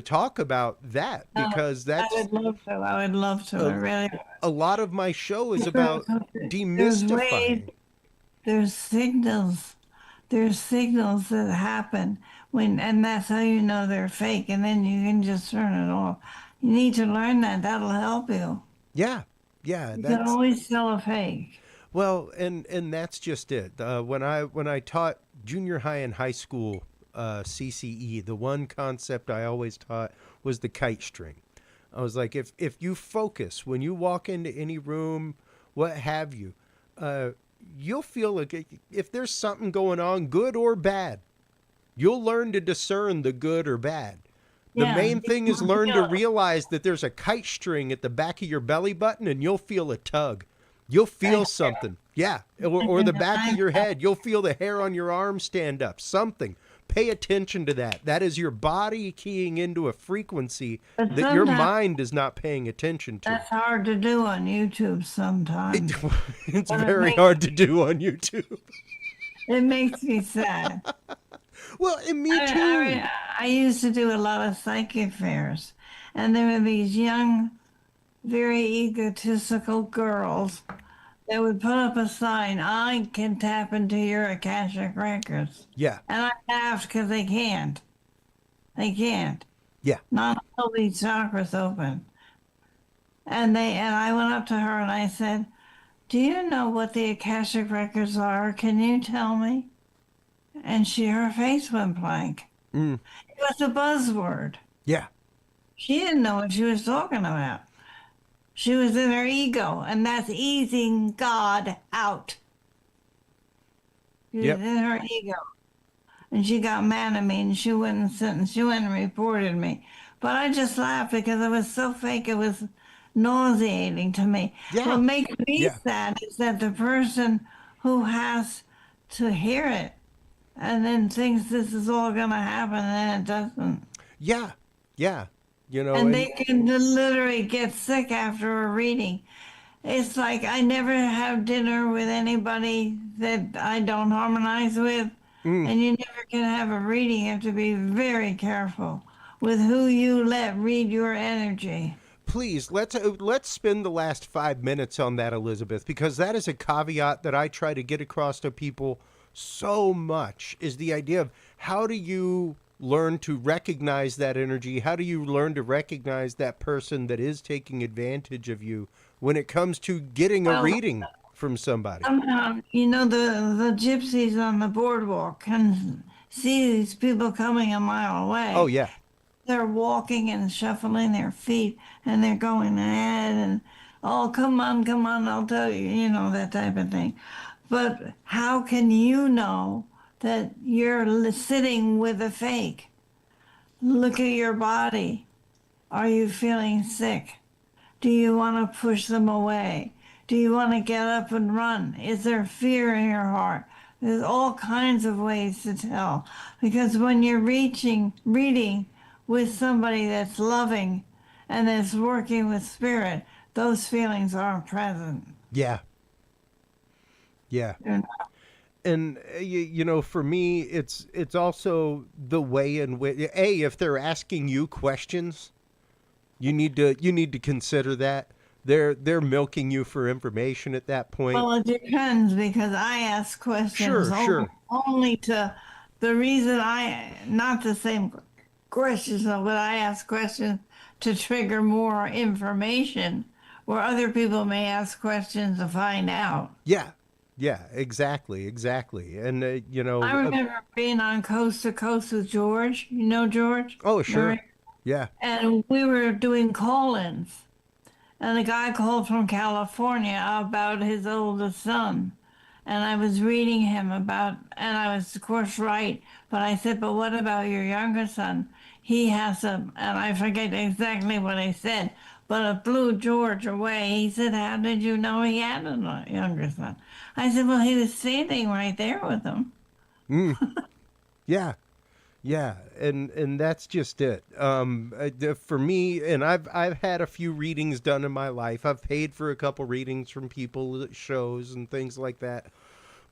talk about that, because that's I would love to. Really. A lot of my show is about demystifying. There's signals that happen and that's how you know they're fake, and then you can just turn it off. You need to learn that. That'll help you. Yeah. You can always tell a fake. Well, and that's just it. When I taught junior high and high school CCE, the one concept I always taught was the kite string. I was like, if you focus when you walk into any room, what have you, you'll feel like if there's something going on, good or bad, you'll learn to discern the good or bad. The main thing is learn to realize that there's a kite string at the back of your belly button, and you'll feel a tug. You'll feel something. Yeah. Or the back of your head. You'll feel the hair on your arm stand up. Something. Pay attention to that. That is your body keying into a frequency that your mind is not paying attention to. That's hard to do on YouTube sometimes. It's very hard to do on YouTube. It makes me sad. Well, and me too. I used to do a lot of psychic fairs, and there were these young, very egotistical girls that would put up a sign, I can tap into your Akashic records. Yeah. And I laughed because they can't. They can't. Yeah. Not until these chakras open. And I went up to her and I said, do you know what the Akashic records are? Can you tell me? and her face went blank. Mm. It was a buzzword. Yeah. She didn't know what she was talking about. She was in her ego, and that's easing God out. She was in her ego. And she got mad at me, and she went and reported me. But I just laughed because it was so fake, it was nauseating to me. Yeah. What makes me Yeah. sad is that the person who has to hear it and then thinks this is all going to happen, and it doesn't. Yeah. Yeah. You know, And they can literally get sick after a reading. It's like I never have dinner with anybody that I don't harmonize with. And you never can have a reading. You have to be very careful with who you let read your energy. Please, let's spend the last 5 minutes on that, Elizabeth, because that is a caveat that I try to get across to people so much, is the idea of how do you learn to recognize that energy? How do you learn to recognize that person that is taking advantage of you when it comes to getting a reading from somebody? You know, the gypsies on the boardwalk can see these people coming a mile away. Oh, yeah. They're walking and shuffling their feet, and they're going ahead and, oh, come on, I'll tell you, you know, that type of thing. But how can you know that you're sitting with a fake? Look at your body. Are you feeling sick? Do you want to push them away? Do you want to get up and run? Is there fear in your heart? There's all kinds of ways to tell. Because when you're reading with somebody that's loving and that's working with spirit, those feelings aren't present. Yeah. Yeah. And you know, for me, it's also the way in which, if they're asking you questions, you need to consider that they're milking you for information at that point. Well, it depends, because I ask questions Sure. only to the reason not the same questions, but I ask questions to trigger more information, where other people may ask questions to find out. Yeah, exactly. And, you know, I remember being on Coast to Coast with George. You know George? oh, sure. Right? Yeah. And we were doing call-ins. And the guy called from California about his oldest son. And I was reading him about, and I was, of course, right. But I said, but what about your younger son? He has and I forget exactly what I said, but it blew George away. He said, how did you know he had a younger son? I said, well, he was standing right there with him. Yeah. And that's just it. For me, and I've had a few readings done in my life. I've paid for a couple readings from people at shows and things like that.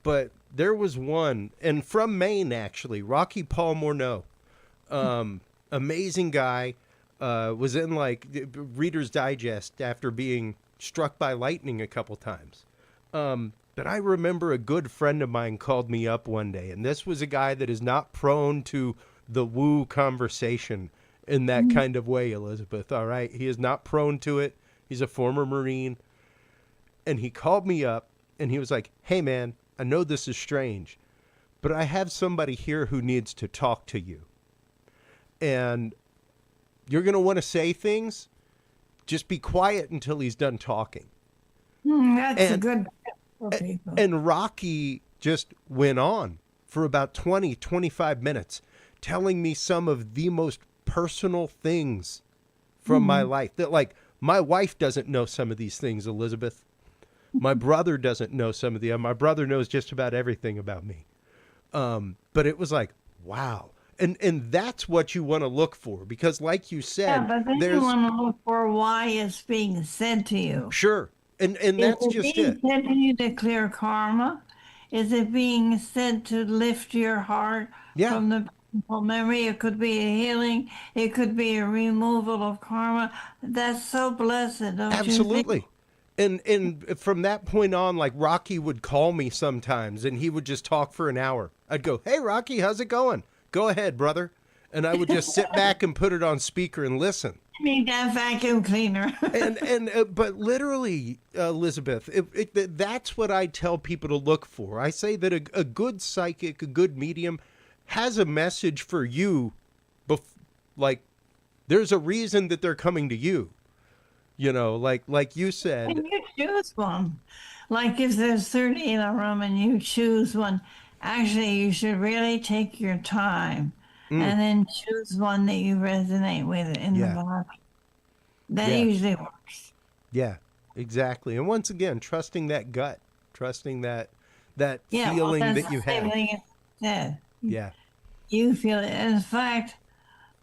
But there was one, and from Maine, actually, Rocky Paul Morneau, amazing guy, was in like Reader's Digest after being struck by lightning a couple times. But I remember a good friend of mine called me up one day, and this was a guy that is not prone to the woo conversation in that kind of way, Elizabeth, all right? He is not prone to it. He's a former Marine. And he called me up, and he was like, hey, man, I know this is strange, but I have somebody here who needs to talk to you. And you're going to want to say things. Just be quiet until he's done talking. That's a good tip for people. And Rocky just went on for about 20, 25 minutes telling me some of the most personal things from my life. That, like, my wife doesn't know some of these things, Elizabeth. My brother doesn't know some of them. My brother knows just about everything about me. But it was like, wow. And that's what you want to look for, because like you said, but then you want to look for why it's being said to you. Sure. And that's just it. Is it being said to you to clear karma? Is it being said to lift your heart from the painful memory? It could be a healing. It could be a removal of karma. That's so blessed, don't Absolutely. you think? And from that point on, like, Rocky would call me sometimes, and he would just talk for an hour. I'd go, hey, Rocky, how's it going? Go ahead, brother. And I would just sit back and put it on speaker and listen. need that vacuum cleaner. But literally, Elizabeth, that's what I tell people to look for. I say that a good psychic, a good medium, has a message for you. Like, there's a reason that they're coming to you. You know, like you said. And you choose one. Like if there's 30 in a room and you choose one, actually you should really take your time Mm, and then choose one that you resonate with in the yeah, body. That yeah, usually works. yeah, exactly. And once again, trusting that gut, trusting that Yeah, well, feeling that's that the you same have. thing as said. Yeah. You feel it. In fact,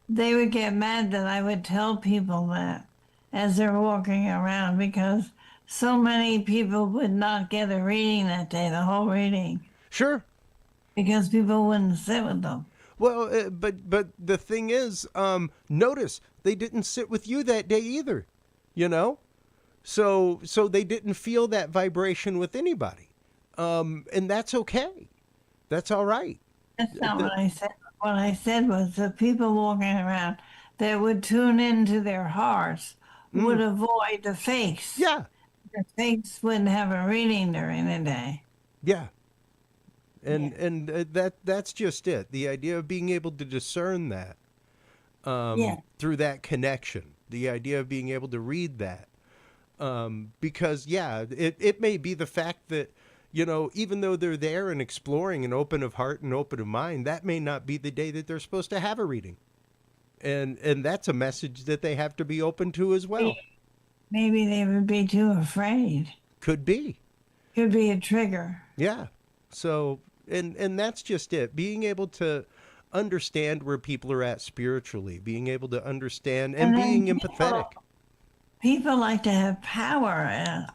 they would get mad that I would tell people that as they're walking around because so many people would not get a reading that day, the whole reading, Sure. because people wouldn't sit with them. Well, but the thing is, notice they didn't sit with you that day either. You know, so they didn't feel that vibration with anybody, and that's okay. That's all right. That's not The- what I said. What I said was the people walking around that would tune into their hearts would mm, avoid the fakes. yeah, The fakes wouldn't have a reading during the day. yeah, Yeah. and that's just it. The idea of being able to discern that Yeah. through that connection. The idea of being able to read that. Because yeah, it may be the fact that, you know, even though they're there and exploring and open of heart and open of mind, that may not be the day that they're supposed to have a reading, and that's a message that they have to be open to as well. Maybe they would be too afraid. Could be. Could be a trigger. Yeah. So and that's just it, being able to understand where people are at spiritually, being able to understand and And then being empathetic. people like to have power.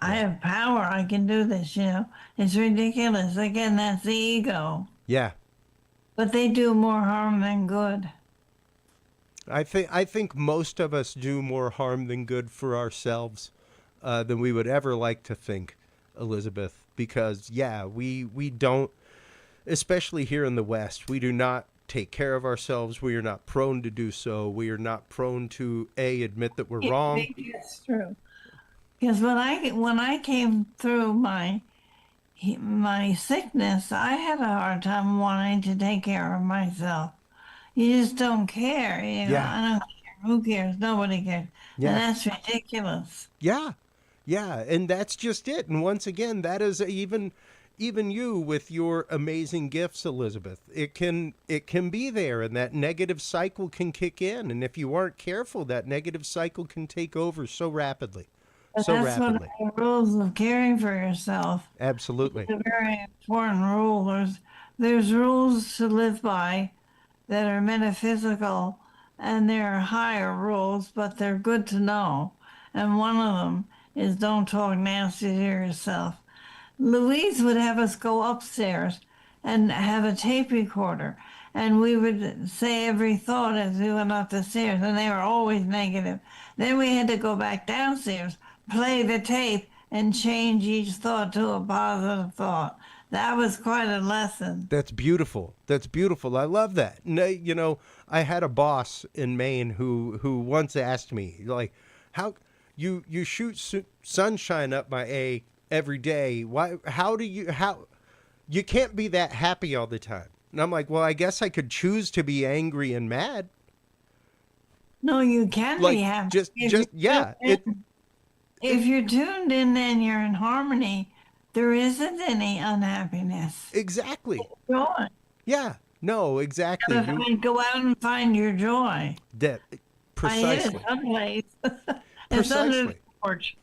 I have power. I can do this, you know. It's ridiculous. Again, that's the ego. Yeah. But they do more harm than good. I think most of us do more harm than good for ourselves than we would ever like to think, Elizabeth. Because yeah, we don't, especially here in the West, we do not take care of ourselves. We are not prone to do so. We are not prone to admit that we're wrong. It's true. Because when I came through my sickness, I had a hard time wanting to take care of myself. You just don't care, you know. Yeah. I don't care. Who cares? Nobody cares. Yeah. And that's ridiculous. Yeah, yeah, and that's just it. And once again, that is even you with your amazing gifts, Elizabeth. It can be there, and that negative cycle can kick in. And if you aren't careful, that negative cycle can take over so rapidly, But so that's rapidly. what the rules of caring for yourself. Absolutely. It's a very important rule. There's rules to live by that are metaphysical, and there are higher rules, but they're good to know. And one of them is don't talk nasty to yourself. Louise would have us go upstairs and have a tape recorder, and we would say every thought as we went up the stairs, and they were always negative. Then we had to go back downstairs, play the tape, and change each thought to a positive thought. That was quite a lesson. That's beautiful. That's beautiful. I love that. You know, I had a boss in Maine who once asked me, like, how you shoot sunshine up my A every day. Why? How you can't be that happy all the time? And I'm like, well, I guess I could choose to be angry and mad. No, you can Like be happy. yeah. If you're tuned in and you're in harmony, there isn't any unhappiness. Exactly. Joy. Yeah. No, exactly. Go out and find your joy. That I hid precisely. it someplace. It's under the Precisely. porch.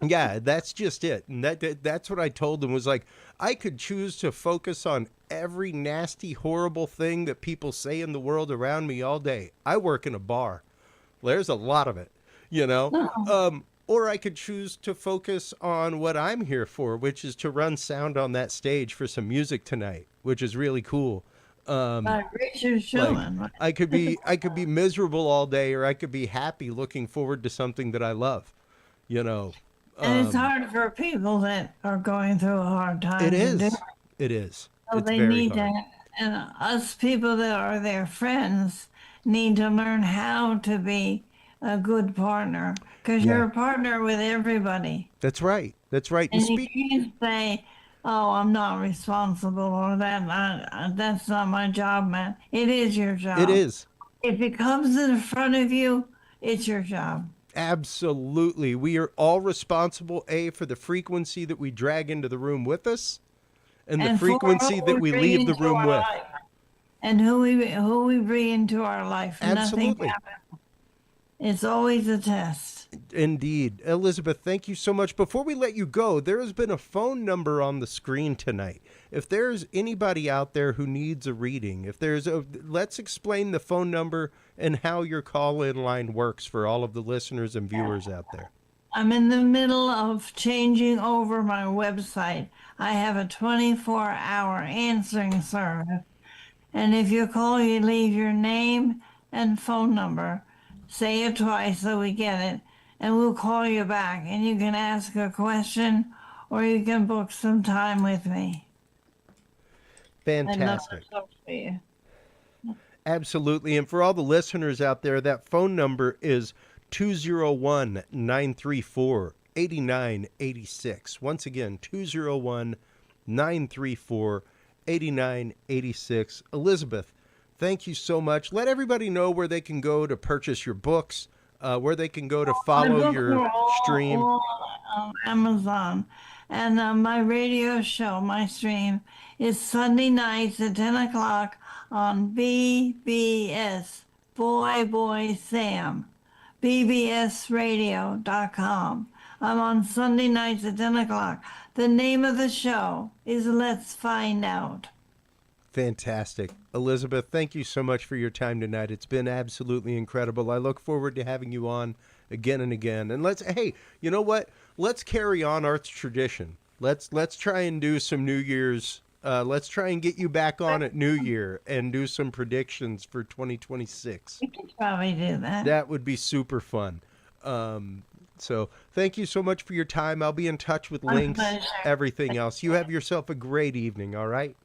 Yeah, that's just it. And that's what I told them, was like, I could choose to focus on every nasty, horrible thing that people say in the world around me all day. I work in a bar. There's a lot of it, you know? Or I could choose to focus on what I'm here for, which is to run sound on that stage for some music tonight, which is really cool. Richard Like, Schumann. I could be miserable all day, or I could be happy looking forward to something that I love, you know? And it's hard for people that are going through a hard time. It to is. do. It is. So It's they very need hard. to, and us people that are their friends need to learn how to be a good partner, because Yeah. you're a partner with everybody. That's right. That's right. And you can't say, "Oh, I'm not responsible," or that's not my job, man. It is your job. It is. If it comes in front of you, it's your job. Absolutely. We are all responsible, for the frequency that we drag into the room with us and the And for frequency what that we bring leave the into room our with. life. And who we bring into our life. Absolutely. Nothing happens. It's always a test. Indeed. Elizabeth, thank you so much. Before we let you go, there has been a phone number on the screen tonight. If there's anybody out there who needs a reading, let's explain the phone number and how your call-in line works for all of the listeners and viewers out there. I'm in the middle of changing over my website. I have a 24-hour answering service. And if you call, you leave your name and phone number. Say it twice so we get it, and we'll call you back. And you can ask a question, or you can book some time with me. Fantastic. I'd love to talk to you. Absolutely. And for all the listeners out there, that phone number is 201-934-8986. Once again, 201-934-8986. Elizabeth, thank you so much. Let everybody know where they can go to purchase your books, where they can go to follow your stream. All on Amazon. And my radio show, my stream, is Sunday nights at 10 o'clock on BBS, Boy Sam, bbsradio.com. I'm on Sunday nights at 10 o'clock. The name of the show is Let's Find Out. Fantastic. Elizabeth, thank you so much for your time tonight. It's been absolutely incredible. I look forward to having you on again and again. And hey, you know what? Let's carry on Art's tradition. Let's try and do some New Year's. Let's try and get you back on at New Year and do some predictions for 2026. We could probably do that. That would be super fun. So thank you so much for your time. I'll be in touch with links, everything else. You have yourself a great evening, all right?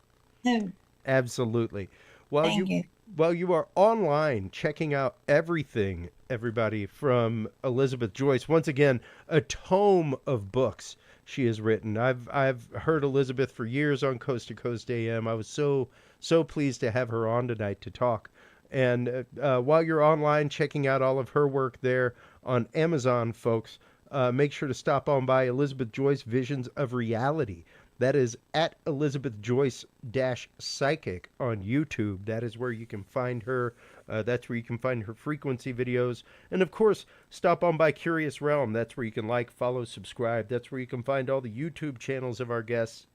Absolutely. Thank you. While you are online checking out everything, everybody, from Elizabeth Joyce, once again, a tome of books she has written. I've heard Elizabeth for years on Coast to Coast AM. I was so pleased to have her on tonight to talk. And while you're online checking out all of her work there on Amazon, folks, make sure to stop on by Elizabeth Joyce Visions of Reality. That is at Elizabeth Joyce-Psychic on YouTube. That is where you can find her. That's where you can find her frequency videos. And of course, stop on by Curious Realm. That's where you can like, follow, subscribe. That's where you can find all the YouTube channels of our guests,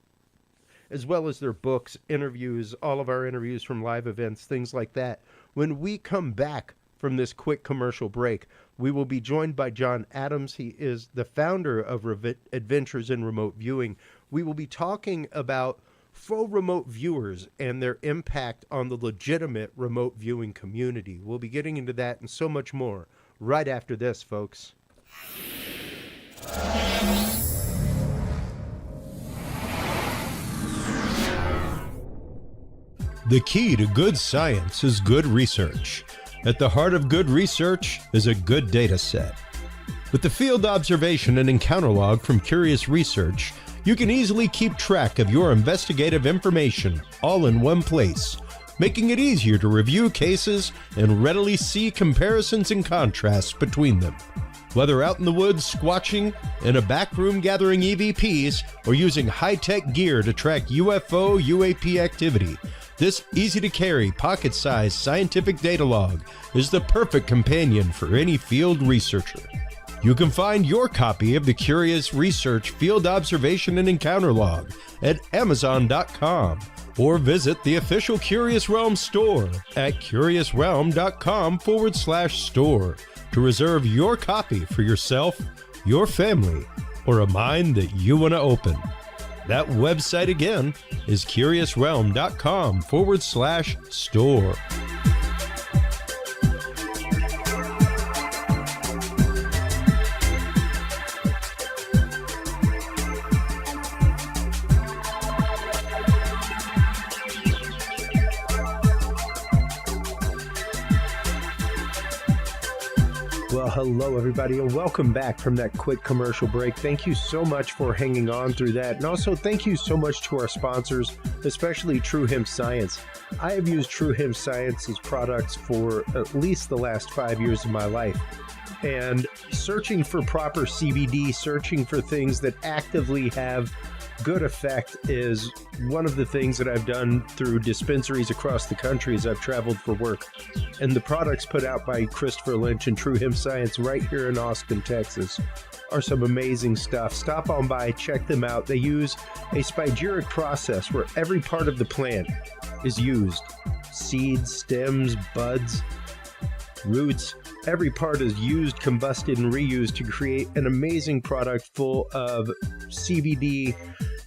as well as their books, interviews, all of our interviews from live events, things like that. When we come back from this quick commercial break, we will be joined by John Adams. He is the founder of Adventures in Remote Viewing. We will be talking about faux remote viewers and their impact on the legitimate remote viewing community. We'll be getting into that and so much more right after this, folks. The key to good science is good research. At the heart of good research is a good data set. With the field observation and encounter log from Curious Research, you can easily keep track of your investigative information all in one place, making it easier to review cases and readily see comparisons and contrasts between them. Whether out in the woods squatching, in a back room gathering EVPs, or using high-tech gear to track UFO, UAP activity, this easy-to-carry, pocket-sized scientific data log is the perfect companion for any field researcher. You can find your copy of the Curious Research Field Observation and Encounter Log at Amazon.com or visit the official Curious Realm store at curiousrealm.com/store to reserve your copy for yourself, your family, or a mind that you want to open. That website again is curiousrealm.com/store. Well, Well, hello, everybody, and welcome back from that quick commercial break. Thank you so much for hanging on through that. And also, thank you so much to our sponsors, especially True Hemp Science. I have used True Hemp Science's products for at least the last 5 years of my life. And searching for proper CBD, searching for things that actively have good effect is one of the things that I've done through dispensaries across the country as I've traveled for work. And the products put out by Christopher Lynch and True Hemp Science right here in Austin, Texas are some amazing stuff. Stop on by, check them out. They use a spagyric process where every part of the plant is used. Seeds, stems, buds, roots. Every part is used, combusted, and reused to create an amazing product full of CBD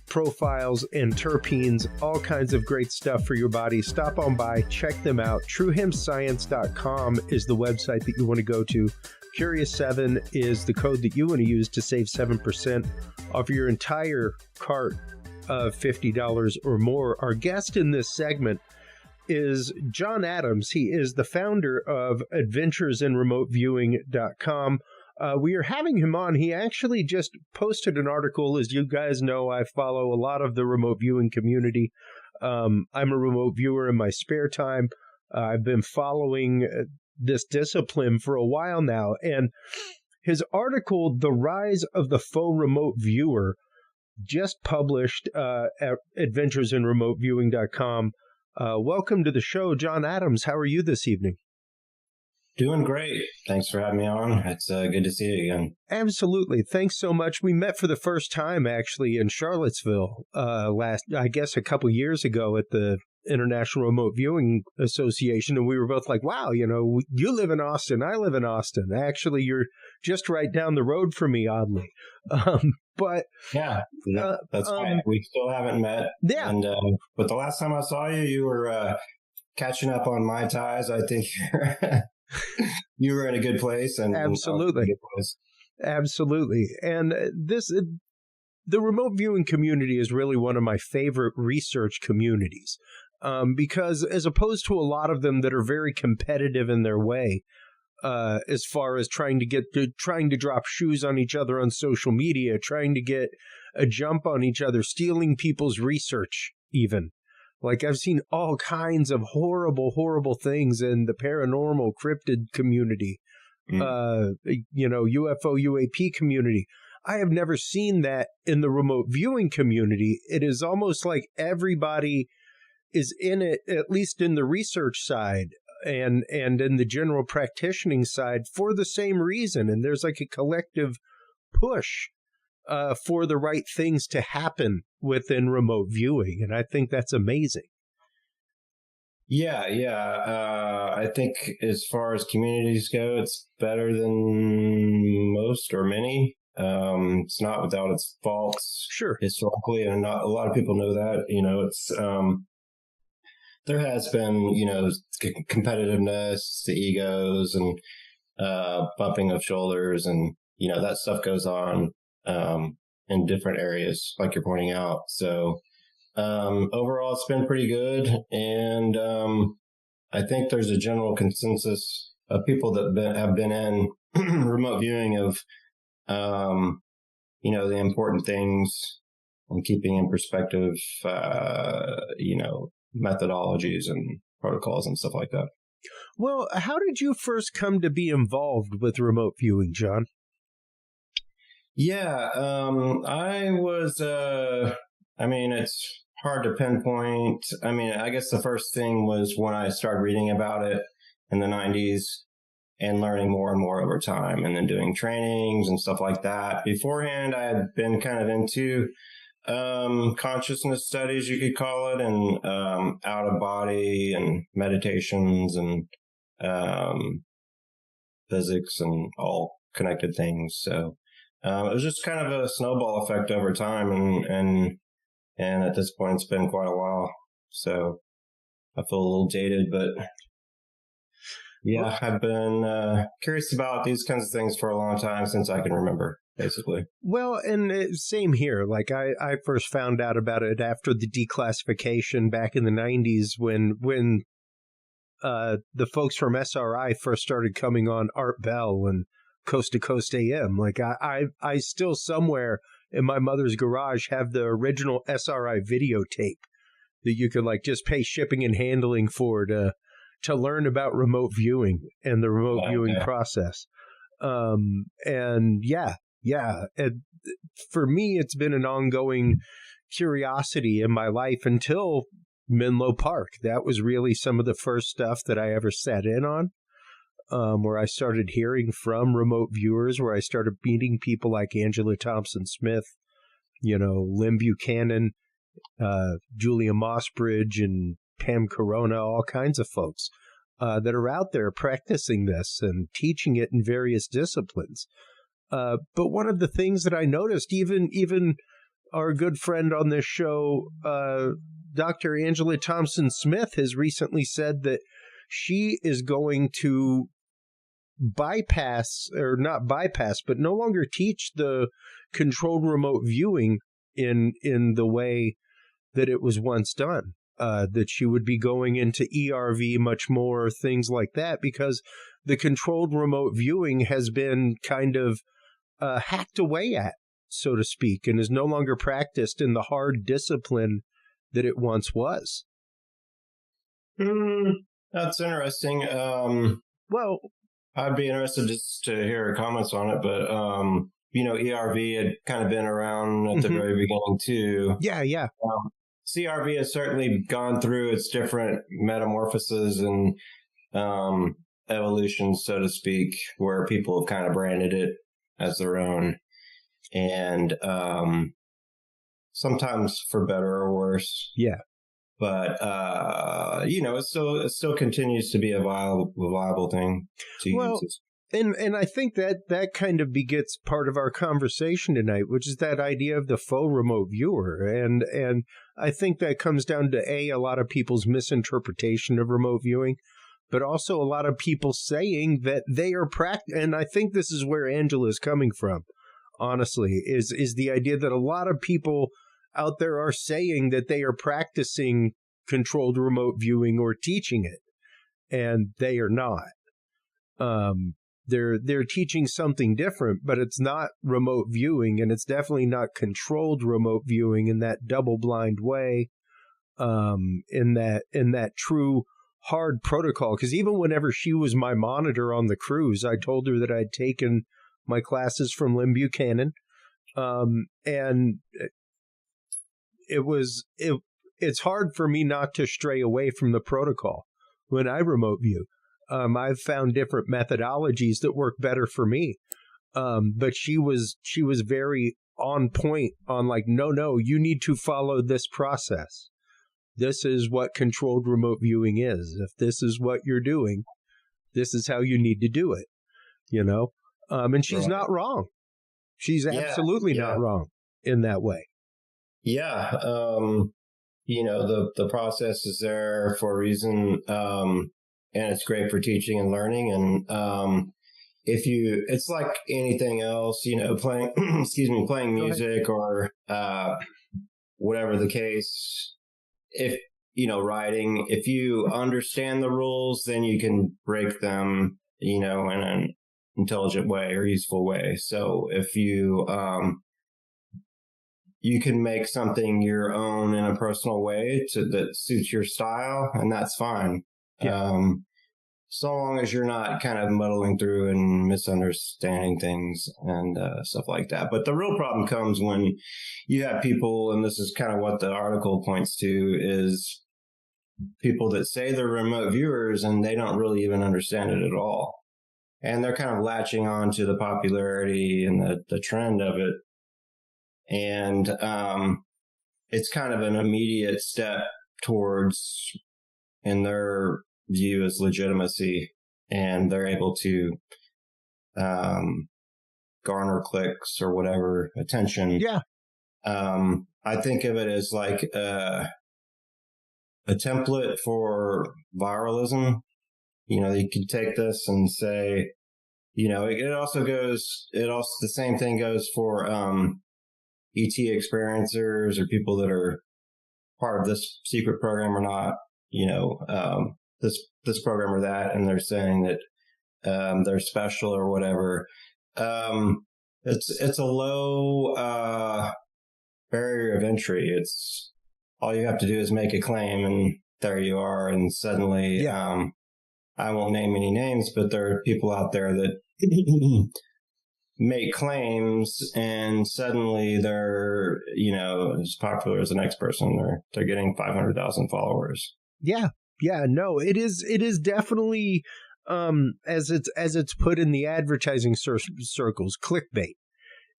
profiles and terpenes, all kinds of great stuff for your body. Stop on by, check them out. TrueHempScience.com is the website that you want to go to. Curious7 is the code that you want to use to save 7% off your entire cart of $50 or more. Our guest in this segment is John Adams. He is the founder of adventuresinremoteviewing.com. We are having him on. He actually just posted an article. As you guys know, I follow a lot of the remote viewing community. I'm a remote viewer in my spare time. I've been following this discipline for a while now. And his article, The Rise of the Faux Remote Viewer, just published at adventuresinremoteviewing.com. Welcome to the show, John Adams. How are you this evening? Doing great. Thanks for having me on. It's good to see you again. Absolutely. Thanks so much. We met for the first time, actually, in Charlottesville a couple years ago at the International Remote Viewing Association, and we were both like, wow, you live in Austin, I live in Austin. Actually, you're just right down the road from me, oddly. But yeah, that's right. We still haven't met. Yeah. And but the last time I saw you, you were catching up on Mai Tais. I think you were in a good place. And absolutely, absolutely. And the remote viewing community is really one of my favorite research communities, because as opposed to a lot of them that are very competitive in their way, as far as trying to drop shoes on each other on social media, trying to get a jump on each other, stealing people's research even. Like, I've seen all kinds of horrible, horrible things in the paranormal cryptid community, UFO, UAP community. I have never seen that in the remote viewing community. It is almost like everybody is in it, at least in the research side and in the general practicing side, for the same reason. And there's like a collective push for the right things to happen within remote viewing. And I think that's amazing. Yeah. I think as far as communities go, it's better than most or many. It's not without its faults. Sure. Historically, and not a lot of people know that. It's there has been, competitiveness, the egos, and bumping of shoulders, and that stuff goes on in different areas, like you're pointing out. So overall, it's been pretty good, and I think there's a general consensus of people that have been in remote viewing of the important things and keeping in perspective, methodologies and protocols and stuff like that. Well, how did you first come to be involved with remote viewing, John? Yeah, I was, it's hard to pinpoint. I guess the first thing was when I started reading about it in the 90s and learning more and more over time, and then doing trainings and stuff like that. Beforehand, I had been kind of into consciousness studies, you could call it, and out of body and meditations and physics and all connected things. So it was just kind of a snowball effect over time, and at this point, it's been quite a while. So I feel a little jaded, but yeah, I've been curious about these kinds of things for a long time, since I can remember, basically. Well, and same here. Like, I first found out about it after the declassification back in the 90s when the folks from SRI first started coming on Art Bell, and Coast to Coast AM. Like I still somewhere in my mother's garage have the original SRI videotape that you could like just pay shipping and handling for to learn about remote viewing and the remote viewing process. And yeah. And for me, it's been an ongoing curiosity in my life until Menlo Park. That was really some of the first stuff that I ever sat in on, where I started hearing from remote viewers, where I started meeting people like Angela Thompson Smith, Lynn Buchanan, Julia Mossbridge, and Pam Corona, all kinds of folks that are out there practicing this and teaching it in various disciplines. But one of the things that I noticed, even our good friend on this show, Dr. Angela Thompson Smith, has recently said that she is going to no longer teach the controlled remote viewing in the way that it was once done. That she would be going into ERV much more, things like that, because the controlled remote viewing has been kind of hacked away at, so to speak, and is no longer practiced in the hard discipline that it once was. That's interesting. Well, I'd be interested just to hear her comments on it, but ERV had kind of been around at the very beginning too. Yeah. CRV has certainly gone through its different metamorphoses and evolutions, so to speak, where people have kind of branded it as their own, and sometimes for better or worse. Yeah. But it still continues to be a viable thing to use. And I think that kind of begets part of our conversation tonight, which is that idea of the faux remote viewer. And I think that comes down to a lot of people's misinterpretation of remote viewing, but also a lot of people saying that they are and I think this is where Angela is coming from, honestly, is the idea that a lot of people out there are saying that they are practicing controlled remote viewing or teaching it, and they are not. They're teaching something different, but it's not remote viewing, and it's definitely not controlled remote viewing in that double-blind way, in that true hard protocol. Because even whenever she was my monitor on the cruise, I told her that I'd taken my classes from Lynn Buchanan, and it's hard for me not to stray away from the protocol when I remote view. I've found different methodologies that work better for me. But she was very on point on like, no, you need to follow this process. This is what controlled remote viewing is. If this is what you're doing, this is how you need to do it, and she's not wrong. She's absolutely not wrong in that way. Yeah. The process is there for a reason. And it's great for teaching and learning. And it's like anything else, playing, playing music or whatever the case. If, writing, if you understand the rules, then you can break them, in an intelligent way or useful way. So if you can make something your own in a personal way that suits your style, and that's fine. Yeah. So long as you're not kind of muddling through and misunderstanding things and stuff like that. But the real problem comes when you have people, and this is kind of what the article points to, is people that say they're remote viewers and they don't really even understand it at all. And they're kind of latching on to the popularity and the trend of it. And it's kind of an immediate step towards, in their view, as legitimacy, and they're able to garner clicks or whatever, attention. Yeah. I think of it as like a template for viralism. You can take this and say, the same thing goes for ET experiencers or people that are part of this secret program or not, this program or that, and they're saying that they're special or whatever. It's a low barrier of entry. It's all you have to do is make a claim, and there you are. And suddenly, I won't name any names, but there are people out there that make claims, and suddenly they're, as popular as the next person. They're getting 500,000 followers. Yeah. No, it is definitely, as it's put in the advertising circles, clickbait.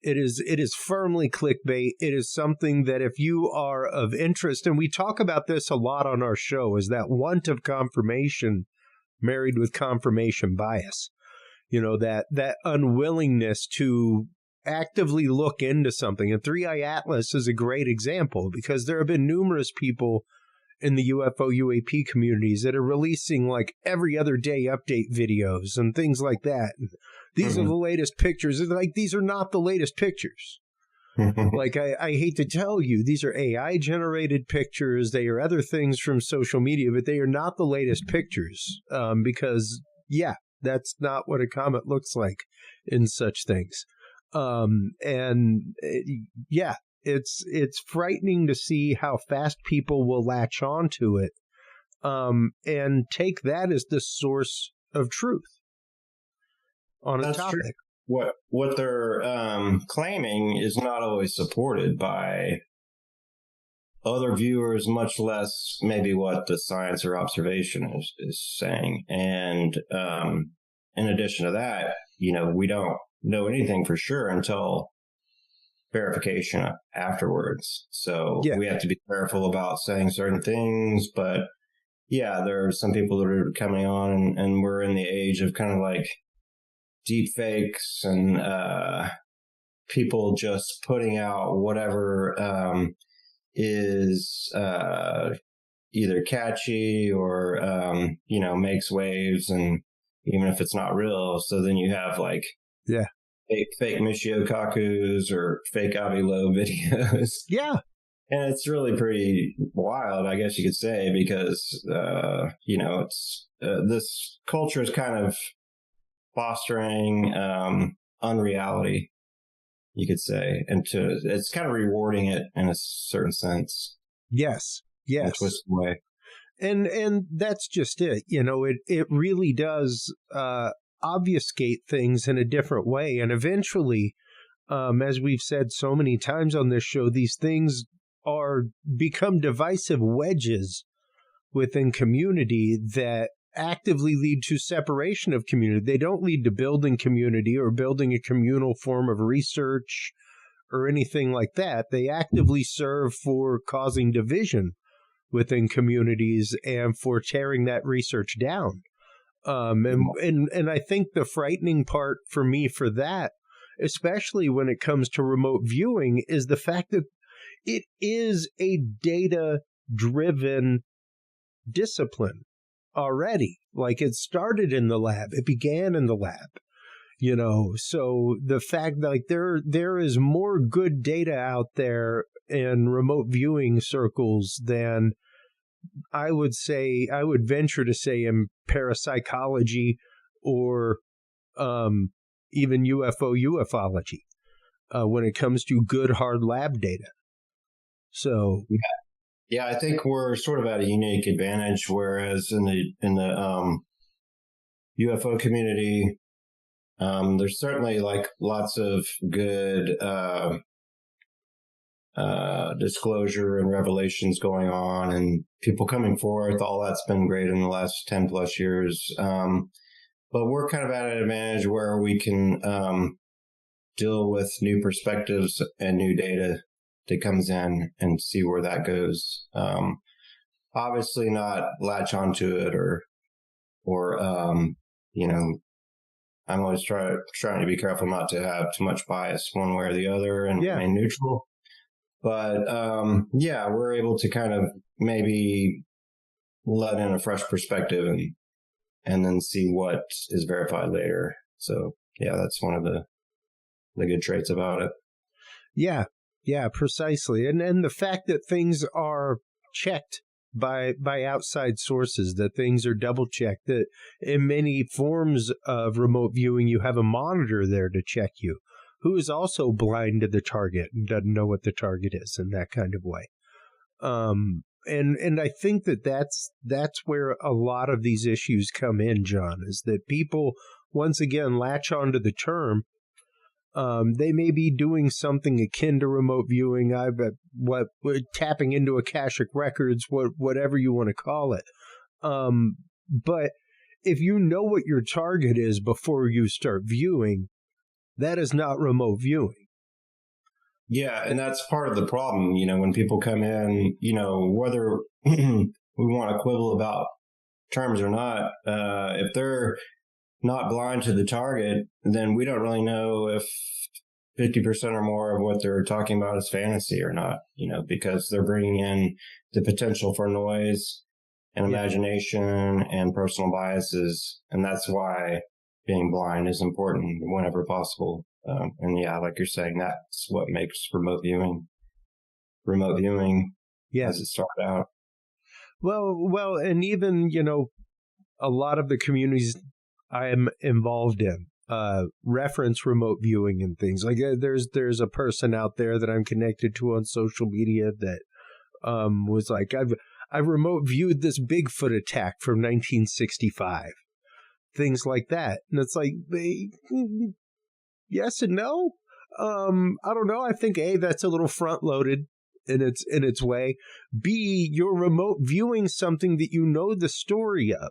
It is firmly clickbait. It is something that if you are of interest, and we talk about this a lot on our show, is that want of confirmation married with confirmation bias. That unwillingness to actively look into something. And 3i Atlas is a great example, because there have been numerous people in the UFO UAP communities that are releasing like every other day update videos and things like that. And these are the latest pictures. It's like, these are not the latest pictures. Like, I hate to tell you, these are AI generated pictures. They are other things from social media, but they are not the latest pictures, because that's not what a comet looks like in such things. It's frightening to see how fast people will latch onto it, and take that as the source of truth on a topic. True. What they're claiming is not always supported by other viewers, much less maybe what the science or observation is saying. And in addition to that, we don't know anything for sure until verification afterwards. So we have to be careful about saying certain things. But there are some people that are coming on, and we're in the age of kind of like deep fakes and people just putting out whatever is either catchy or makes waves, and even if it's not real. So then you have like fake Michio Kakus or fake Avi Loeb videos. And it's really pretty wild, I guess you could say, because it's this culture is kind of fostering unreality, you could say, and it's kind of rewarding it in a certain sense. Yes. In a twisted way. And that's just it. It really does obfuscate things in a different way. And eventually, as we've said so many times on this show, these things become divisive wedges within community that actively lead to separation of community. They don't lead to building community or building a communal form of research or anything like that. They actively serve for causing division within communities and for tearing that research down. And I think the frightening part for me for that, especially when it comes to remote viewing, is the fact that it is a data-driven discipline already. Like, it started in the lab. It began in the lab. So the fact that like there is more good data out there in remote viewing circles than I would venture to say in parapsychology or even ufology when it comes to good hard lab data. So yeah, I think we're sort of at a unique advantage, whereas in the UFO community, there's certainly like lots of good disclosure and revelations going on, and people coming forth. All that's been great in the last 10 plus years. But we're kind of at an advantage where we can deal with new perspectives and new data that comes in and see where that goes. Obviously not latch onto it or I'm always trying to be careful not to have too much bias one way or the other and remain neutral. But we're able to kind of maybe let in a fresh perspective and then see what is verified later. So that's one of the good traits about it. Yeah, precisely. And the fact that things are checked by outside sources, that things are double checked, that in many forms of remote viewing you have a monitor there to check you, who is also blind to the target and doesn't know what the target is in that kind of way. And I think that's where a lot of these issues come in, John, is that people once again latch onto the term. They may be doing something akin to remote viewing, tapping into Akashic records, whatever you want to call it. But if you know what your target is before you start viewing, that is not remote viewing. Yeah, and that's part of the problem, when people come in, whether we want to quibble about terms or not, if they're not blind to the target, then we don't really know if 50% or more of what they're talking about is fantasy or not, because they're bringing in the potential for noise and imagination and personal biases. And that's why being blind is important whenever possible. And yeah, like you're saying, that's what makes remote viewing as it started out. Well, and even, a lot of the communities I am involved in reference remote viewing and things like that. There's a person out there that I'm connected to on social media that was like, I've remote viewed this Bigfoot attack from 1965, things like that. And it's like, yes and no. I don't know. I think A, that's a little front loaded in its way. B, you're remote viewing something that you know the story of.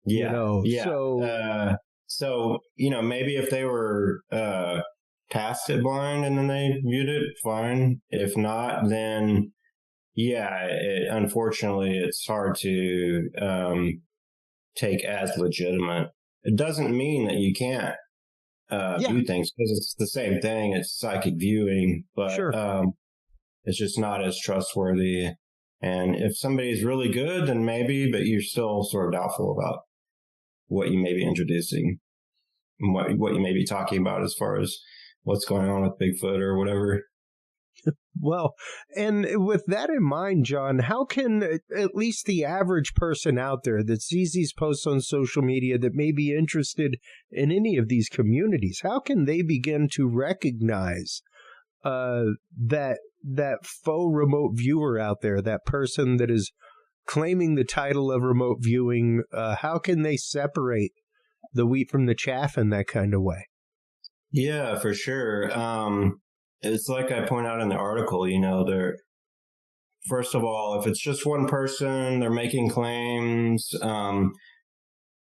Yeah. So, maybe if they were past it blind and then they viewed it, fine. If not, then unfortunately, it's hard to take as legitimate. It doesn't mean that you can't view things, because it's the same thing. It's psychic viewing, but it's just not as trustworthy. And if somebody is really good, then maybe, but you're still sort of doubtful about what you may be introducing and what you may be talking about as far as what's going on with Bigfoot or whatever. Well, and with that in mind, John, how can at least the average person out there that sees these posts on social media that may be interested in any of these communities, how can they begin to recognize that faux remote viewer out there, that person that is claiming the title of remote viewing? How can they separate the wheat from the chaff in that kind of way? Yeah, for sure. It's like I point out in the article, they're, first of all, if it's just one person, they're making claims,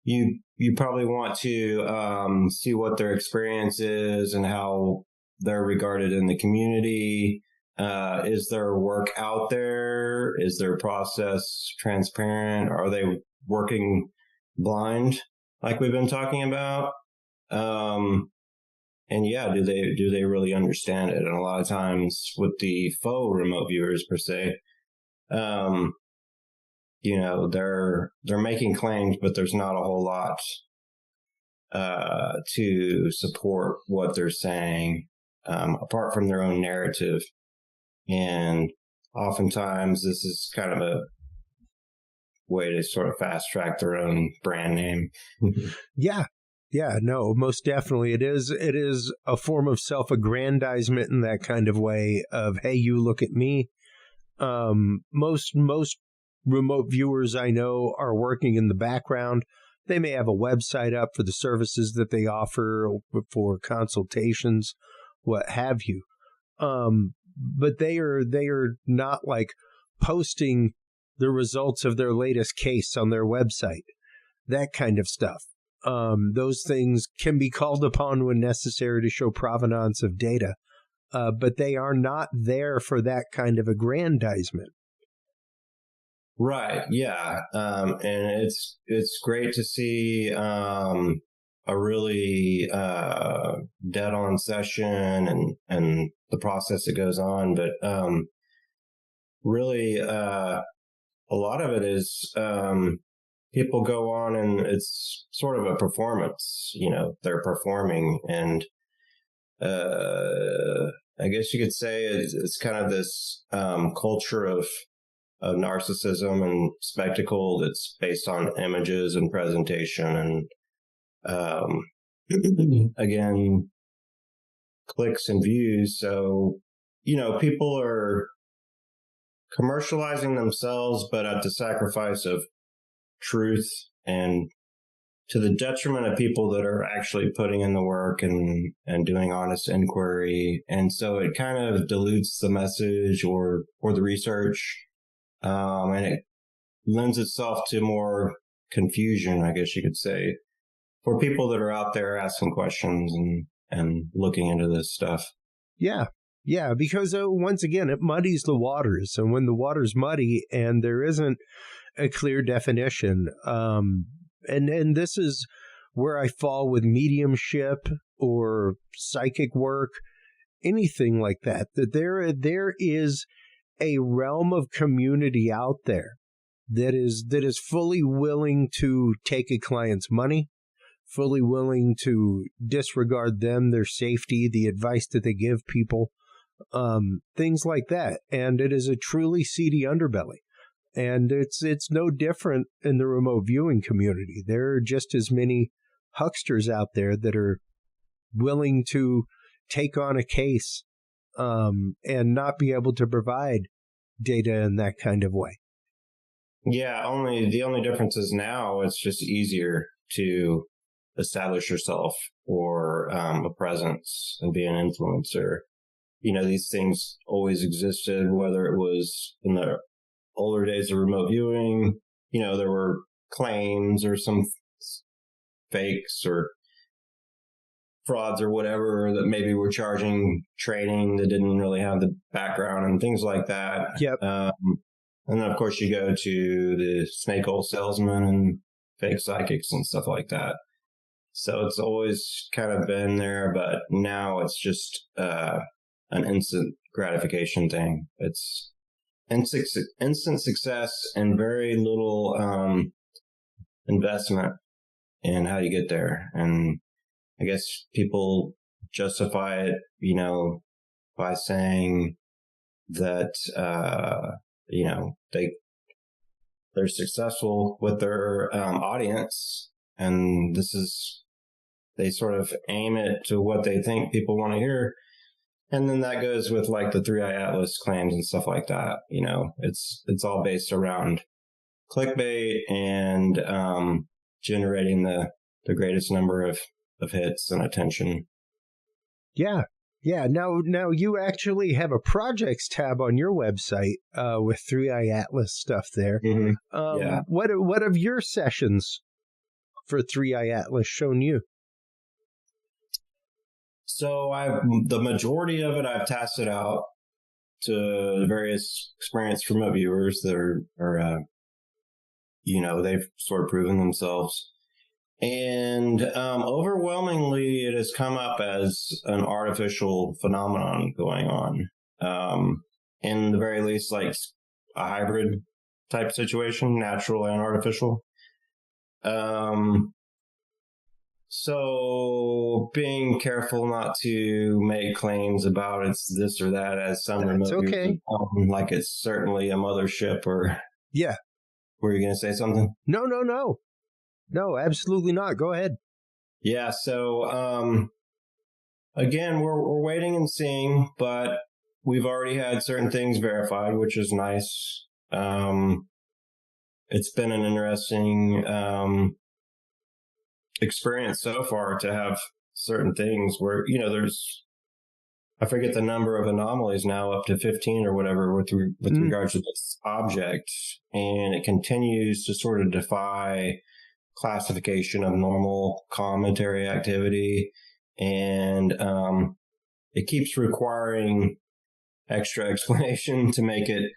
you probably want to see what their experience is and how they're regarded in the community. Is their work out there? Is their process transparent? Are they working blind, like we've been talking about? And do they really understand it? And a lot of times with the faux remote viewers per se, they're making claims, but there's not a whole lot to support what they're saying, apart from their own narrative. And oftentimes this is kind of a way to sort of fast track their own brand name. Yeah, no, most definitely. It is a form of self-aggrandizement in that kind of way of, hey, you look at me. Most remote viewers I know are working in the background. They may have a website up for the services that they offer for consultations, what have you. But they are not like posting the results of their latest case on their website, that kind of stuff. Those things can be called upon when necessary to show provenance of data, but they are not there for that kind of aggrandizement. Right. Yeah. And it's great to see a really dead on session and the process that goes on, but really a lot of it is people go on and it's sort of a performance, they're performing. And I guess you could say it's kind of this culture of narcissism and spectacle that's based on images and presentation and again, clicks and views. So, people are commercializing themselves, but at the sacrifice of truth and to the detriment of people that are actually putting in the work and doing honest inquiry. And so it kind of dilutes the message or the research. And it lends itself to more confusion, I guess you could say, for people that are out there asking questions and looking into this stuff. Yeah. Yeah, because once again, it muddies the waters. And when the water's muddy and there isn't a clear definition, and this is where I fall with mediumship or psychic work, anything like that, that there is a realm of community out there that is fully willing to take a client's money, fully willing to disregard them, their safety, the advice that they give people, things like that. And it is a truly seedy underbelly. And it's no different in the remote viewing community. There are just as many hucksters out there that are willing to take on a case and not be able to provide data in that kind of way. Yeah, the only difference is now it's just easier to establish yourself or a presence and be an influencer. These things always existed, whether it was in the older days of remote viewing, there were claims or some fakes or frauds or whatever that maybe were charging training that didn't really have the background and things like that. Yep. And then, of course, you go to the snake oil salesman and fake psychics and stuff like that. So it's always kind of been there, but now it's just an instant gratification thing. It's instant success and very little investment in how you get there. And I guess people justify it, by saying that, they're successful with their audience. And they sort of aim it to what they think people want to hear. And then that goes with like the 3-Eye Atlas claims and stuff like that. It's all based around clickbait and generating the greatest number of hits and attention. Yeah. Yeah. Now you actually have a projects tab on your website with 3-Eye Atlas stuff there. Mm-hmm. Yeah. What have your sessions for 3-Eye Atlas shown you? So the majority of it, I've tested out to various experienced remote viewers that are they've sort of proven themselves. And overwhelmingly, it has come up as an artificial phenomenon going on. In the very least, like a hybrid type situation, natural and artificial. So being careful not to make claims about it's this or that as some remote okay. Like it's certainly a mothership or... Yeah. Were you going to say something? No. No, absolutely not. Go ahead. Yeah. So, again, we're waiting and seeing, but we've already had certain things verified, which is nice. It's been an interesting, experience so far to have certain things where, there's, I forget the number of anomalies now, up to 15 or whatever with regards to this object. And it continues to sort of defy classification of normal cometary activity. And it keeps requiring extra explanation to make it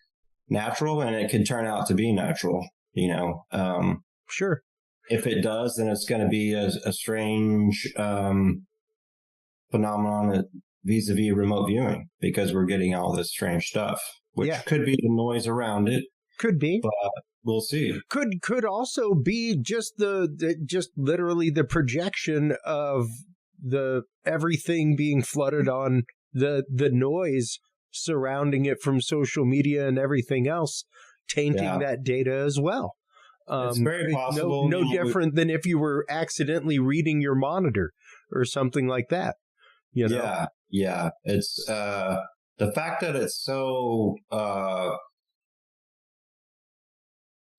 natural, and it could turn out to be natural, Sure. If it does, then it's going to be a strange phenomenon vis-a-vis remote viewing, because we're getting all this strange stuff, which could be the noise around it. Could be. But we'll see. Could also be just just literally the projection of the everything being flooded on the noise surrounding it from social media and everything else. tainting that data as well. It's very possible. No different than if you were accidentally reading your monitor or something like that. You know? Yeah. It's the fact that it's so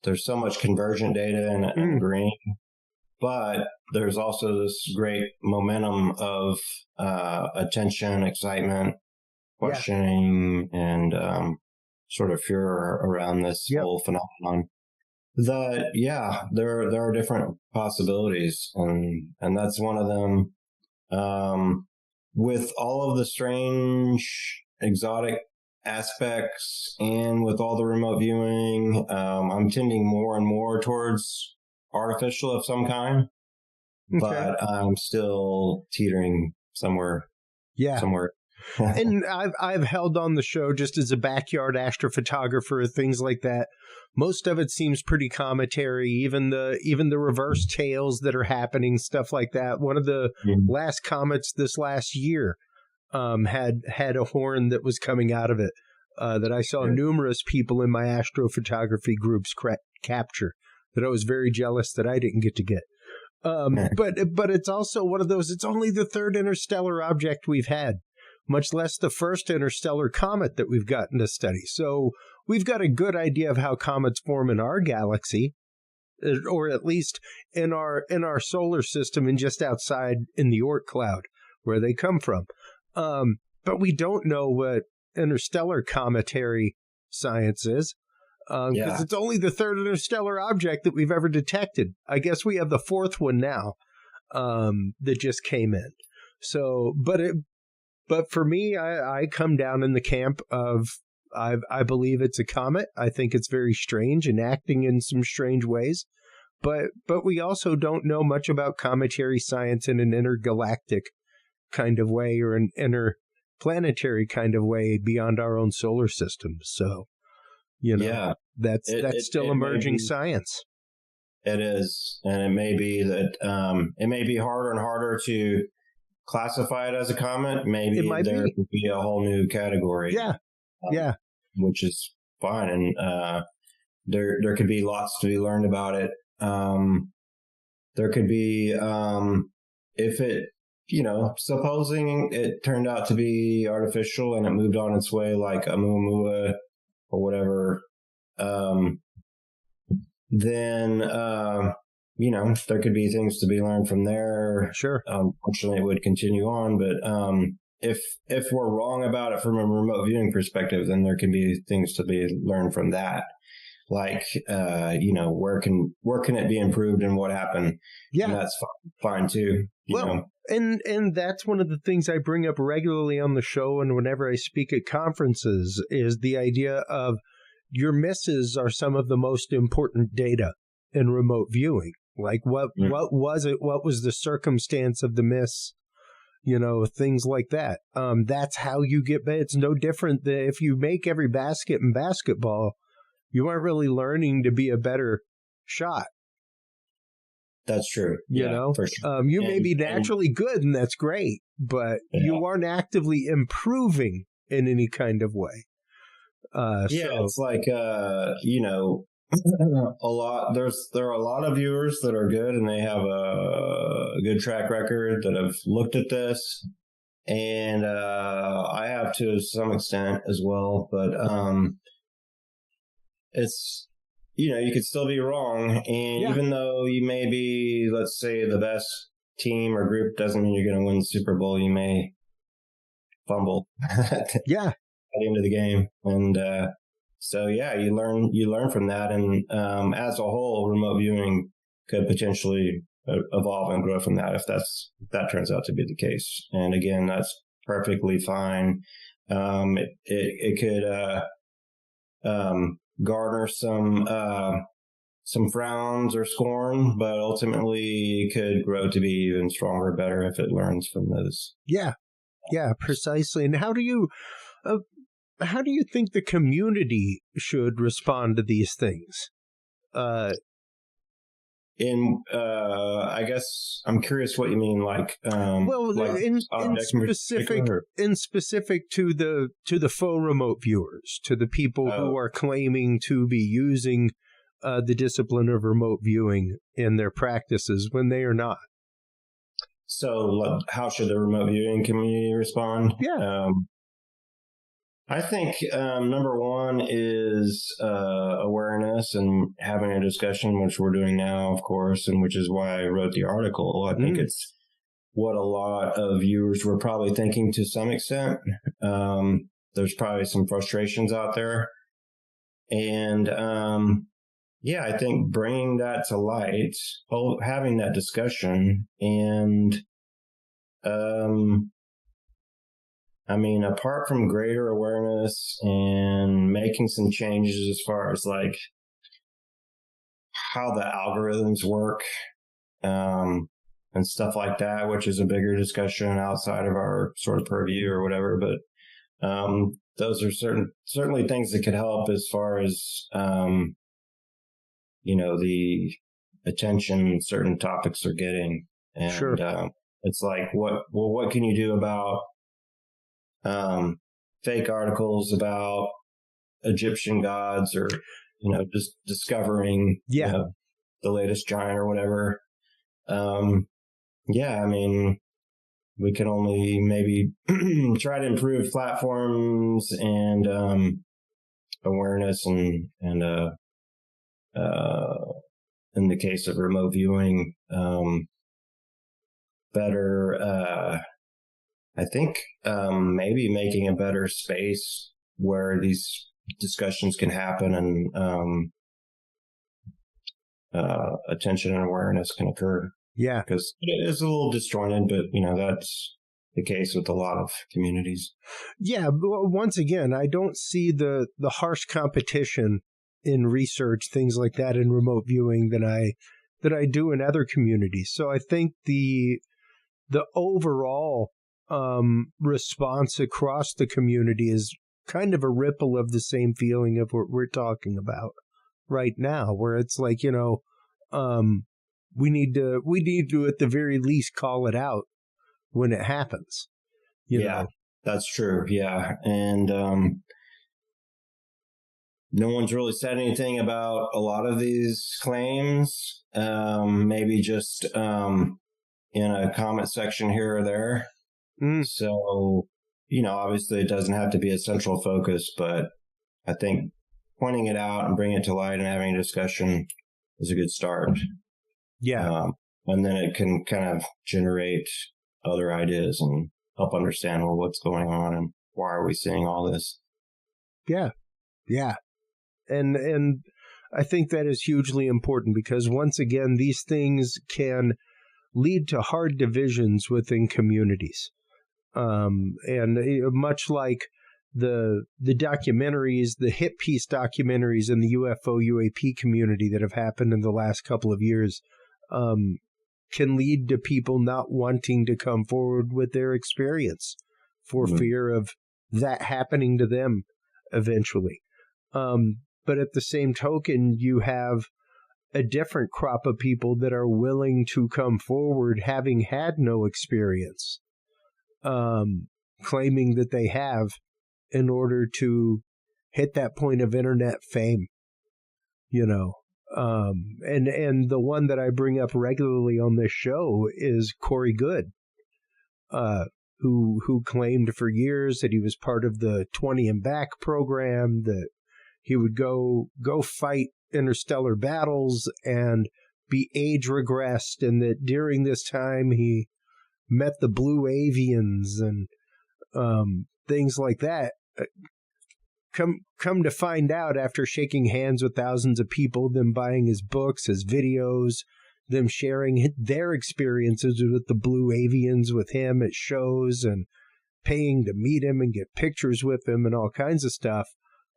there's so much convergent data and green, but there's also this great momentum of attention, excitement, questioning, and sort of furor around this whole phenomenon. That there are different possibilities, and that's one of them. With all of the strange, exotic aspects, and with all the remote viewing, I'm tending more and more towards artificial of some kind, but I'm still teetering somewhere. And I've held on the show just as a backyard astrophotographer, things like that. Most of it seems pretty commentary, even the reverse tales that are happening, stuff like that. One of the last comets this last year had a horn that was coming out of it that I saw numerous people in my astrophotography groups capture, that I was very jealous that I didn't get to get. But it's also one of those, it's only the third interstellar object we've had, much less the first interstellar comet that we've gotten to study. So we've got a good idea of how comets form in our galaxy, or at least in our solar system and just outside in the Oort cloud where they come from. But we don't know what interstellar cometary science is, because it's only the third interstellar object that we've ever detected. I guess we have the fourth one now that just came in. So, but for me, I come down in the camp of I believe it's a comet. I think it's very strange and acting in some strange ways. But we also don't know much about cometary science in an intergalactic kind of way or an interplanetary kind of way beyond our own solar system. So, that's still emerging science. It is, and it may be that it may be harder and harder to classify it as a comet. Maybe there could be a whole new category. Which is fine, and there could be lots to be learned about it. There could be if it, supposing it turned out to be artificial and it moved on its way like a Oumuamua or whatever, then there could be things to be learned from there. Sure. Unfortunately, it would continue on, but if we're wrong about it from a remote viewing perspective, then there can be things to be learned from that. Like, where can it be improved and what happened? Yeah. And that's fine too. And that's one of the things I bring up regularly on the show and whenever I speak at conferences is the idea of your misses are some of the most important data in remote viewing. Like what was it? What was the circumstance of the miss? Things like that. That's how you get. It's no different than if you make every basket in basketball, you aren't really learning to be a better shot. That's true. For sure. You may be naturally good, and that's great, but you aren't actively improving in any kind of way. It's like there are a lot of viewers that are good and they have a good track record that have looked at this, and I have to some extent as well, but it's you could still be wrong, and even though you may be, let's say, the best team or group, doesn't mean you're going to win the Super Bowl. You may fumble at the end of the game, and so you learn from that, and as a whole, remote viewing could potentially evolve and grow from that if that turns out to be the case. And again, that's perfectly fine. It could garner some frowns or scorn, but ultimately it could grow to be even stronger, better if it learns from those. Yeah, precisely. And how do you think the community should respond to these things? I guess I'm curious what you mean, like in objects specific to the faux remote viewers, to the people who are claiming to be using the discipline of remote viewing in their practices when they are not. So, how should the remote viewing community respond? Yeah. I think number one is awareness and having a discussion, which we're doing now, of course, and which is why I wrote the article. I think it's what a lot of viewers were probably thinking to some extent. There's probably some frustrations out there. And I think bringing that to light, having that discussion, and apart from greater awareness and making some changes as far as like how the algorithms work, and stuff like that, which is a bigger discussion outside of our sort of purview or whatever. But those are certainly things that could help as far as, the attention certain topics are getting. And sure. It's like, what can you do about fake articles about Egyptian gods, or just discovering the latest giant or whatever. We can only maybe try to improve platforms and awareness and in the case of remote viewing, better. I think maybe making a better space where these discussions can happen and attention and awareness can occur. Yeah. Because it is a little disjointed, but, that's the case with a lot of communities. Yeah. But once again, I don't see the harsh competition in research, things like that, in remote viewing that I do in other communities. So I think the overall response across the community is kind of a ripple of the same feeling of what we're talking about right now, where it's like, we need to at the very least call it out when it happens. You know? That's true. Yeah. And no one's really said anything about a lot of these claims. Maybe just in a comment section here or there. So, obviously it doesn't have to be a central focus, but I think pointing it out and bringing it to light and having a discussion is a good start. Yeah. And then it can kind of generate other ideas and help understand, what's going on and why are we seeing all this? Yeah. Yeah. And I think that is hugely important because once again, these things can lead to hard divisions within communities. And much like the documentaries, the hit piece documentaries in the UFO UAP community that have happened in the last couple of years, can lead to people not wanting to come forward with their experience for fear of that happening to them eventually. But at the same token, you have a different crop of people that are willing to come forward having had no experience, claiming that they have in order to hit that point of internet fame, and the one that I bring up regularly on this show is Corey Good, who claimed for years that he was part of the 20 and Back program, that he would go fight interstellar battles and be age regressed, and that during this time he met the blue avians and things like that. Come to find out, after shaking hands with thousands of people, them buying his books, his videos, them sharing their experiences with the blue avians with him at shows and paying to meet him and get pictures with him and all kinds of stuff,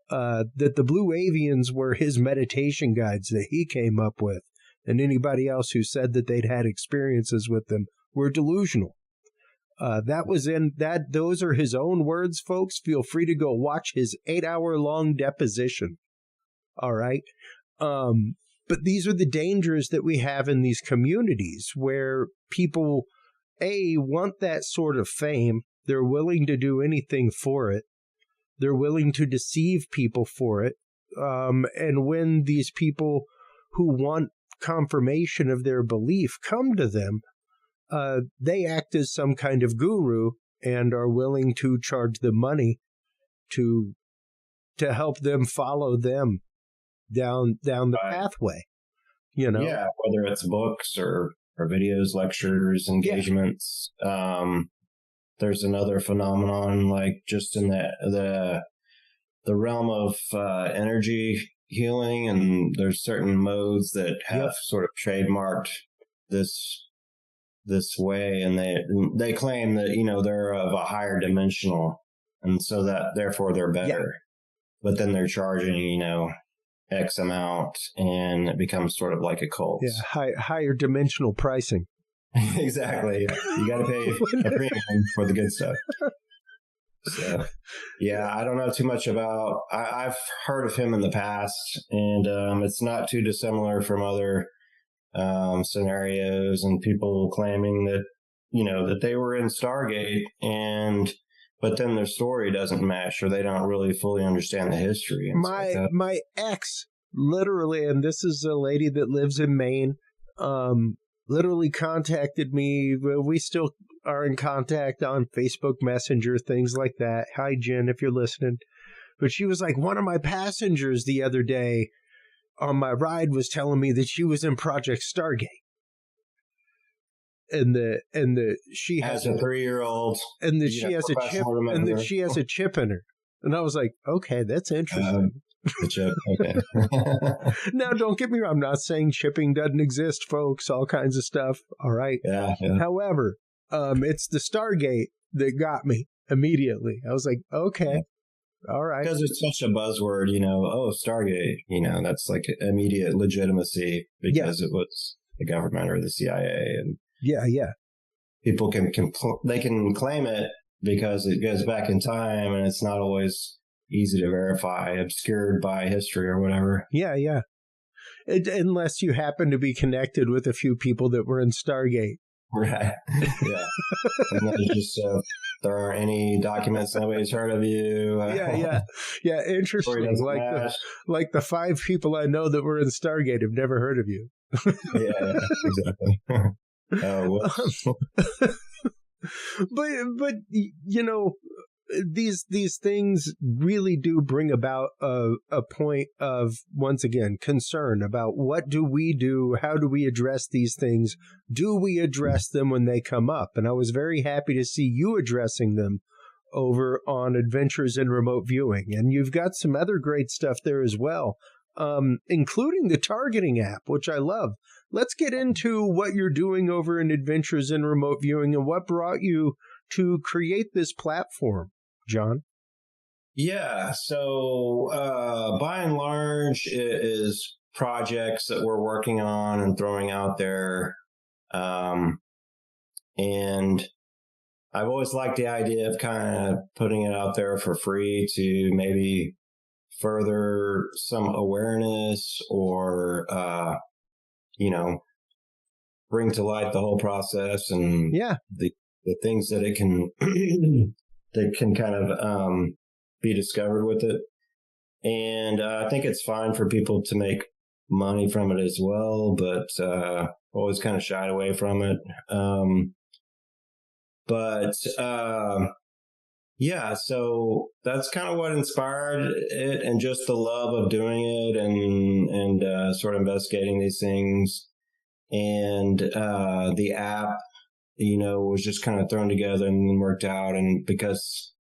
that the blue avians were his meditation guides that he came up with, and anybody else who said that they'd had experiences with them were delusional. Those are his own words, folks. Feel free to go watch his 8-hour-long deposition. All right. But these are the dangers that we have in these communities where people, want that sort of fame. They're willing to do anything for it. They're willing to deceive people for it. And when these people who want confirmation of their belief come to them, they act as some kind of guru and are willing to charge them money to help them follow them down the pathway. Yeah, whether it's books or videos, lectures, engagements. There's another phenomenon, like just in the realm of energy healing, and there's certain modes that have sort of trademarked this way, and they claim that they're of a higher dimensional, and so that therefore they're better. But then they're charging X amount, and it becomes sort of like a cult. Yeah, higher dimensional pricing. Exactly. You got to pay a premium for the good stuff. So, I don't know too much about. I've heard of him in the past, and it's not too dissimilar from other scenarios and people claiming that that they were in Stargate, but then their story doesn't mesh, or they don't really fully understand the history. My ex, literally, and this is a lady that lives in Maine, literally contacted me. We still are in contact on Facebook Messenger, things like that. Hi, Jen, if you're listening. But she was like, one of my passengers the other day on my ride was telling me that she was in Project Stargate. And she has a 3-year-old, and that she has a chip, and that she has a chip in her. And I was like, okay, that's interesting. The chip, okay. Now, don't get me wrong. I'm not saying chipping doesn't exist, folks. All kinds of stuff. All right. Yeah. However, it's the Stargate that got me immediately. I was like, okay, all right. Because it's such a buzzword, Stargate. That's like immediate legitimacy because it was the government or the CIA, and people can claim it because it goes back in time, and it's not always easy to verify, obscured by history or whatever. Yeah. Unless you happen to be connected with a few people that were in Stargate. Right. Yeah. And then just there aren't any documents, nobody's heard of you. Yeah, interesting. Like the 5 people I know that were in Stargate have never heard of you. Yeah, exactly. But these things really do bring about a point of, once again, concern about what do we do? How do we address these things? Do we address them when they come up? And I was very happy to see you addressing them over on Adventures in Remote Viewing. And you've got some other great stuff there as well, including the targeting app, which I love. Let's get into what you're doing over in Adventures in Remote Viewing and what brought you to create this platform, John. Yeah, so by and large, it is projects that we're working on and throwing out there. And I've always liked the idea of kind of putting it out there for free to maybe further some awareness or, bring to light the whole process and the things that it can that can kind of be discovered with it. And I think it's fine for people to make money from it as well, but always kind of shied away from it. So that's kind of what inspired it, and just the love of doing it and sort of investigating these things. And the app, was just kind of thrown together and worked out. And because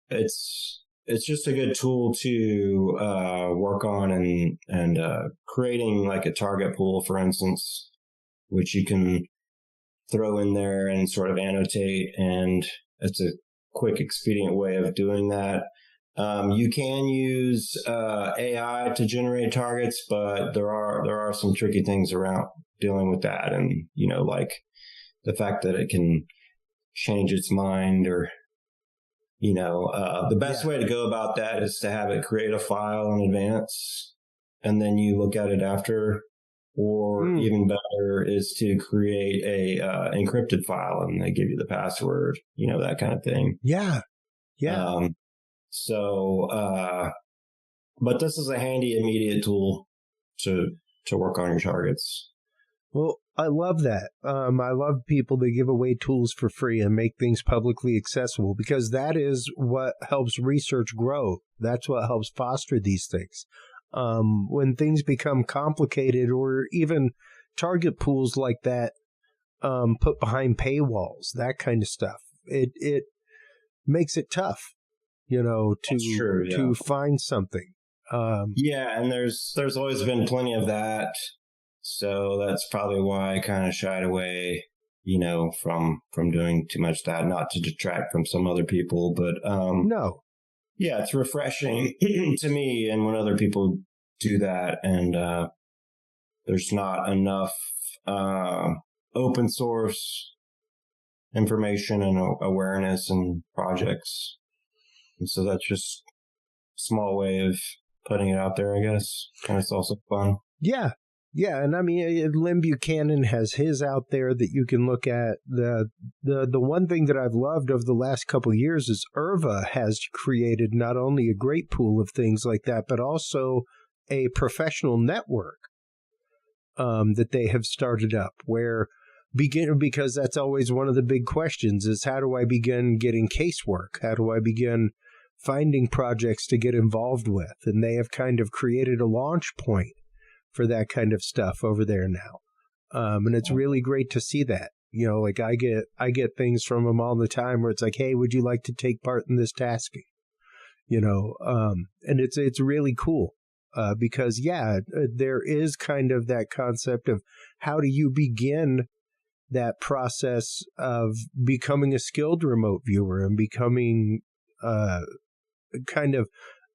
it's just a good tool to work on and creating like a target pool, for instance, which you can throw in there and sort of annotate. And it's a quick, expedient way of doing that. You can use AI to generate targets, but there are some tricky things around dealing with that. And, like the fact that it can change its mind or, the best way to go about that is to have it create a file in advance and then you look at it after, or even better is to create a encrypted file and they give you the password, that kind of thing. Yeah. But this is a handy immediate tool to work on your targets. Well, I love that. I love people that give away tools for free and make things publicly accessible, because that is what helps research grow. That's what helps foster these things. When things become complicated, or even target pools like that put behind paywalls, that kind of stuff, it makes it tough, to find something. And there's always been plenty of that. So that's probably why I kind of shied away, from doing too much of that, not to detract from some other people, but no. Yeah, it's refreshing to me, and when other people do that, and there's not enough open source information and awareness and projects. And so that's just a small way of putting it out there, I guess. And it's also fun. Yeah. Yeah, and I mean, Lynn Buchanan has his out there that you can look at. The one thing that I've loved over the last couple of years is IRVA has created not only a great pool of things like that, but also a professional network that they have started up, because that's always one of the big questions is, how do I begin getting casework? How do I begin finding projects to get involved with? And they have kind of created a launch point for that kind of stuff over there now. And it's really great to see that. Like I get things from them all the time where it's like, hey, would you like to take part in this tasking? And it's really cool because, there is kind of that concept of how do you begin that process of becoming a skilled remote viewer and becoming kind of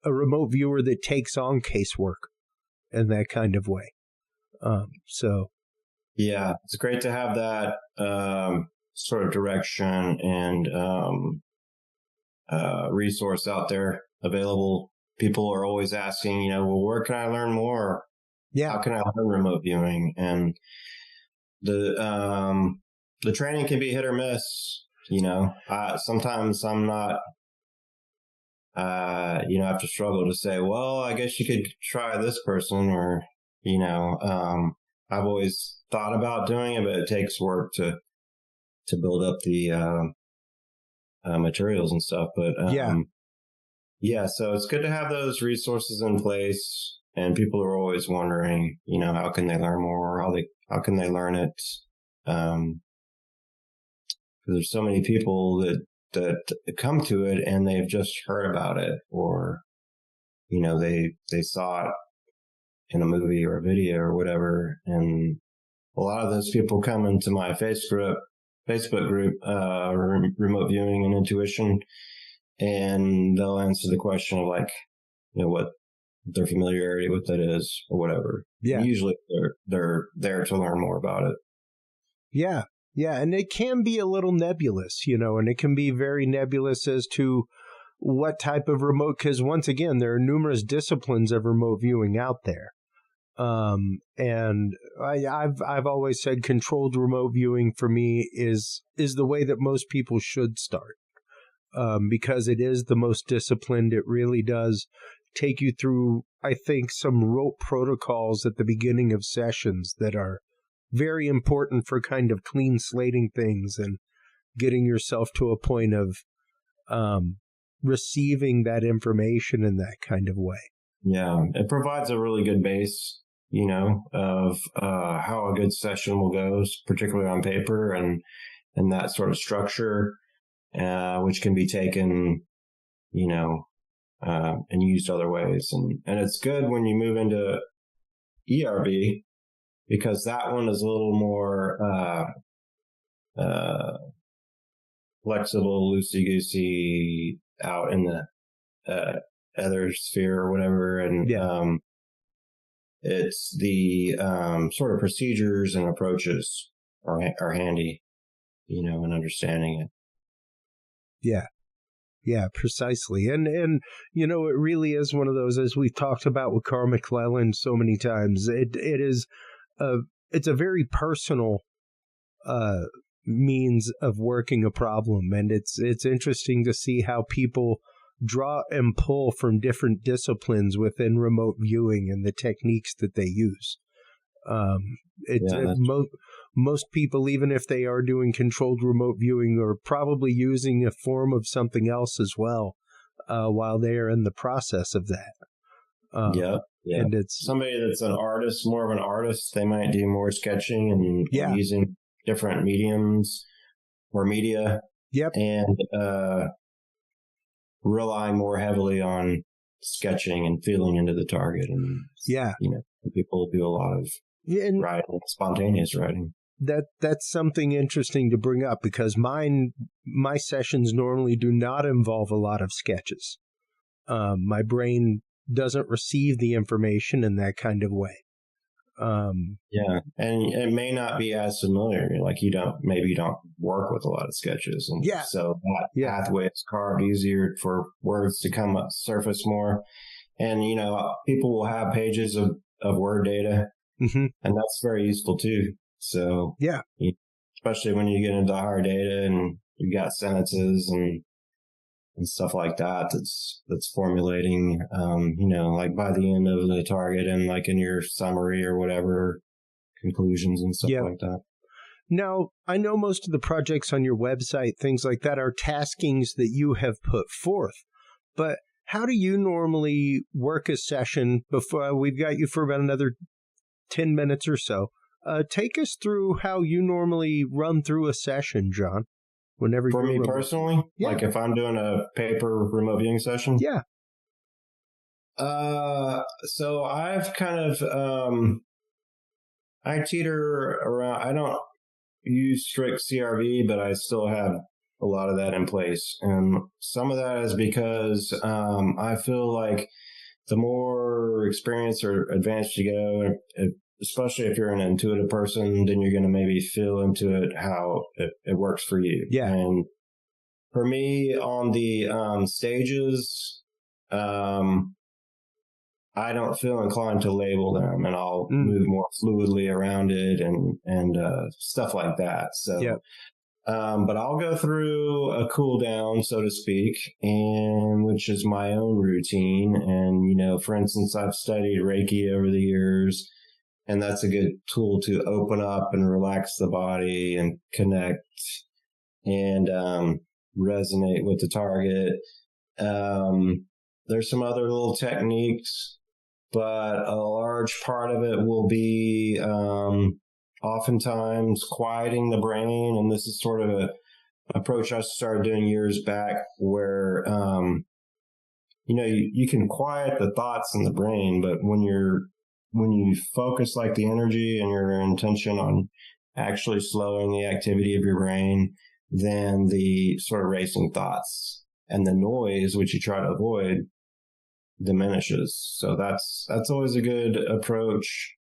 a remote viewer that takes on casework in that kind of way. Yeah, it's great to have that sort of direction and resource out there available. People are always asking, well, where can I learn more? Yeah. How can I learn remote viewing? And the training can be hit or miss. Sometimes I'm not, I have to struggle to say, well, I guess you could try this person, or, I've always thought about doing it, but it takes work to build up the materials and stuff. But so it's good to have those resources in place, and people are always wondering, how can they learn more? How can they learn it? Because there's so many people that come to it and they've just heard about it, or, they saw it in a movie or a video or whatever. And a lot of those people come into my Facebook group, remote viewing and intuition, and they'll answer the question of what their familiarity with it is or whatever. Yeah. Usually they're there to learn more about it. Yeah. Yeah. And it can be a little nebulous, and it can be very nebulous as to what type of remote, because once again, there are numerous disciplines of remote viewing out there. And I've always said controlled remote viewing for me is the way that most people should start. Because it is the most disciplined. It really does take you through, I think, some rote protocols at the beginning of sessions that are very important for kind of clean slating things and getting yourself to a point of receiving that information in that kind of way. Yeah, it provides a really good base, of how a good session will go, particularly on paper, and that sort of structure, which can be taken, and used other ways. And it's good when you move into ERB, because that one is a little more flexible, loosey-goosey, out in the other sphere or whatever. And it's the sort of procedures and approaches are handy, in understanding it. Yeah. Yeah, precisely. And it really is one of those, as we've talked about with Carl McClellan so many times, it's a very personal means of working a problem. And it's interesting to see how people draw and pull from different disciplines within remote viewing and the techniques that they use. Most people, even if they are doing controlled remote viewing, are probably using a form of something else as well while they are in the process of that. Yeah. And it's somebody that's an artist, more of an artist, they might do more sketching and using different mediums or media. Yep. And rely more heavily on sketching and feeling into the target. And, people do a lot of writing, spontaneous writing. That's something interesting to bring up, because my sessions normally do not involve a lot of sketches. My brain doesn't receive the information in that kind of way. And it may not be as familiar. Like you don't work with a lot of sketches, and so that pathway is carved easier for words to come up surface more. And people will have pages of word data, and that's very useful too. So especially when you get into higher data and you got sentences and stuff like that, that's formulating, like by the end of the target and like in your summary or whatever, conclusions and stuff like that. Now, I know most of the projects on your website, things like that, are taskings that you have put forth, but how do you normally work a session? Before we've got you for about another 10 minutes or so. Take us through how you normally run through a session, John. Whenever for me personally, like if I'm doing a paper remote viewing session, so I've kind of I teeter around. I don't use strict CRV, but I still have a lot of that in place, and some of that is because I feel like the more experienced or advanced you go, especially if you're an intuitive person, then you're going to maybe feel into it how it works for you. Yeah. And for me on the stages, I don't feel inclined to label them, and I'll move more fluidly around it and stuff like that. So, but I'll go through a cool down, so to speak, and which is my own routine. And, for instance, I've studied Reiki over the years, and that's a good tool to open up and relax the body and connect and resonate with the target. There's some other little techniques, but a large part of it will be oftentimes quieting the brain. And this is sort of an approach I started doing years back where, you can quiet the thoughts in the brain, but when you focus like the energy and your intention on actually slowing the activity of your brain, then the sort of racing thoughts and the noise, which you try to avoid, diminishes. So that's always a good approach.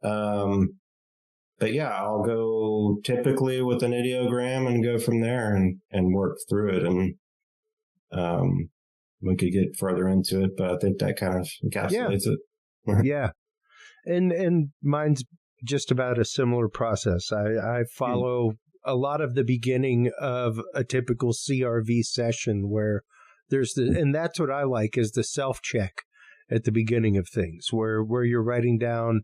But I'll go typically with an ideogram and go from there and work through it. And we could get further into it, but I think that kind of encapsulates it. Yeah. And mine's just about a similar process. I follow a lot of the beginning of a typical CRV session where there's and that's what I like, is the self-check at the beginning of things where you're writing down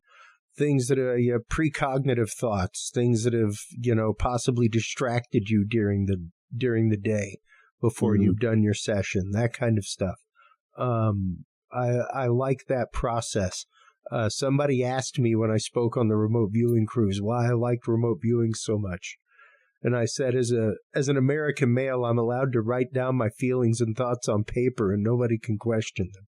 things that are precognitive thoughts, things that have, possibly distracted you during the day before you've done your session, that kind of stuff. I like that process. Somebody asked me when I spoke on the remote viewing cruise why I liked remote viewing so much. And I said, as an American male, I'm allowed to write down my feelings and thoughts on paper and nobody can question them.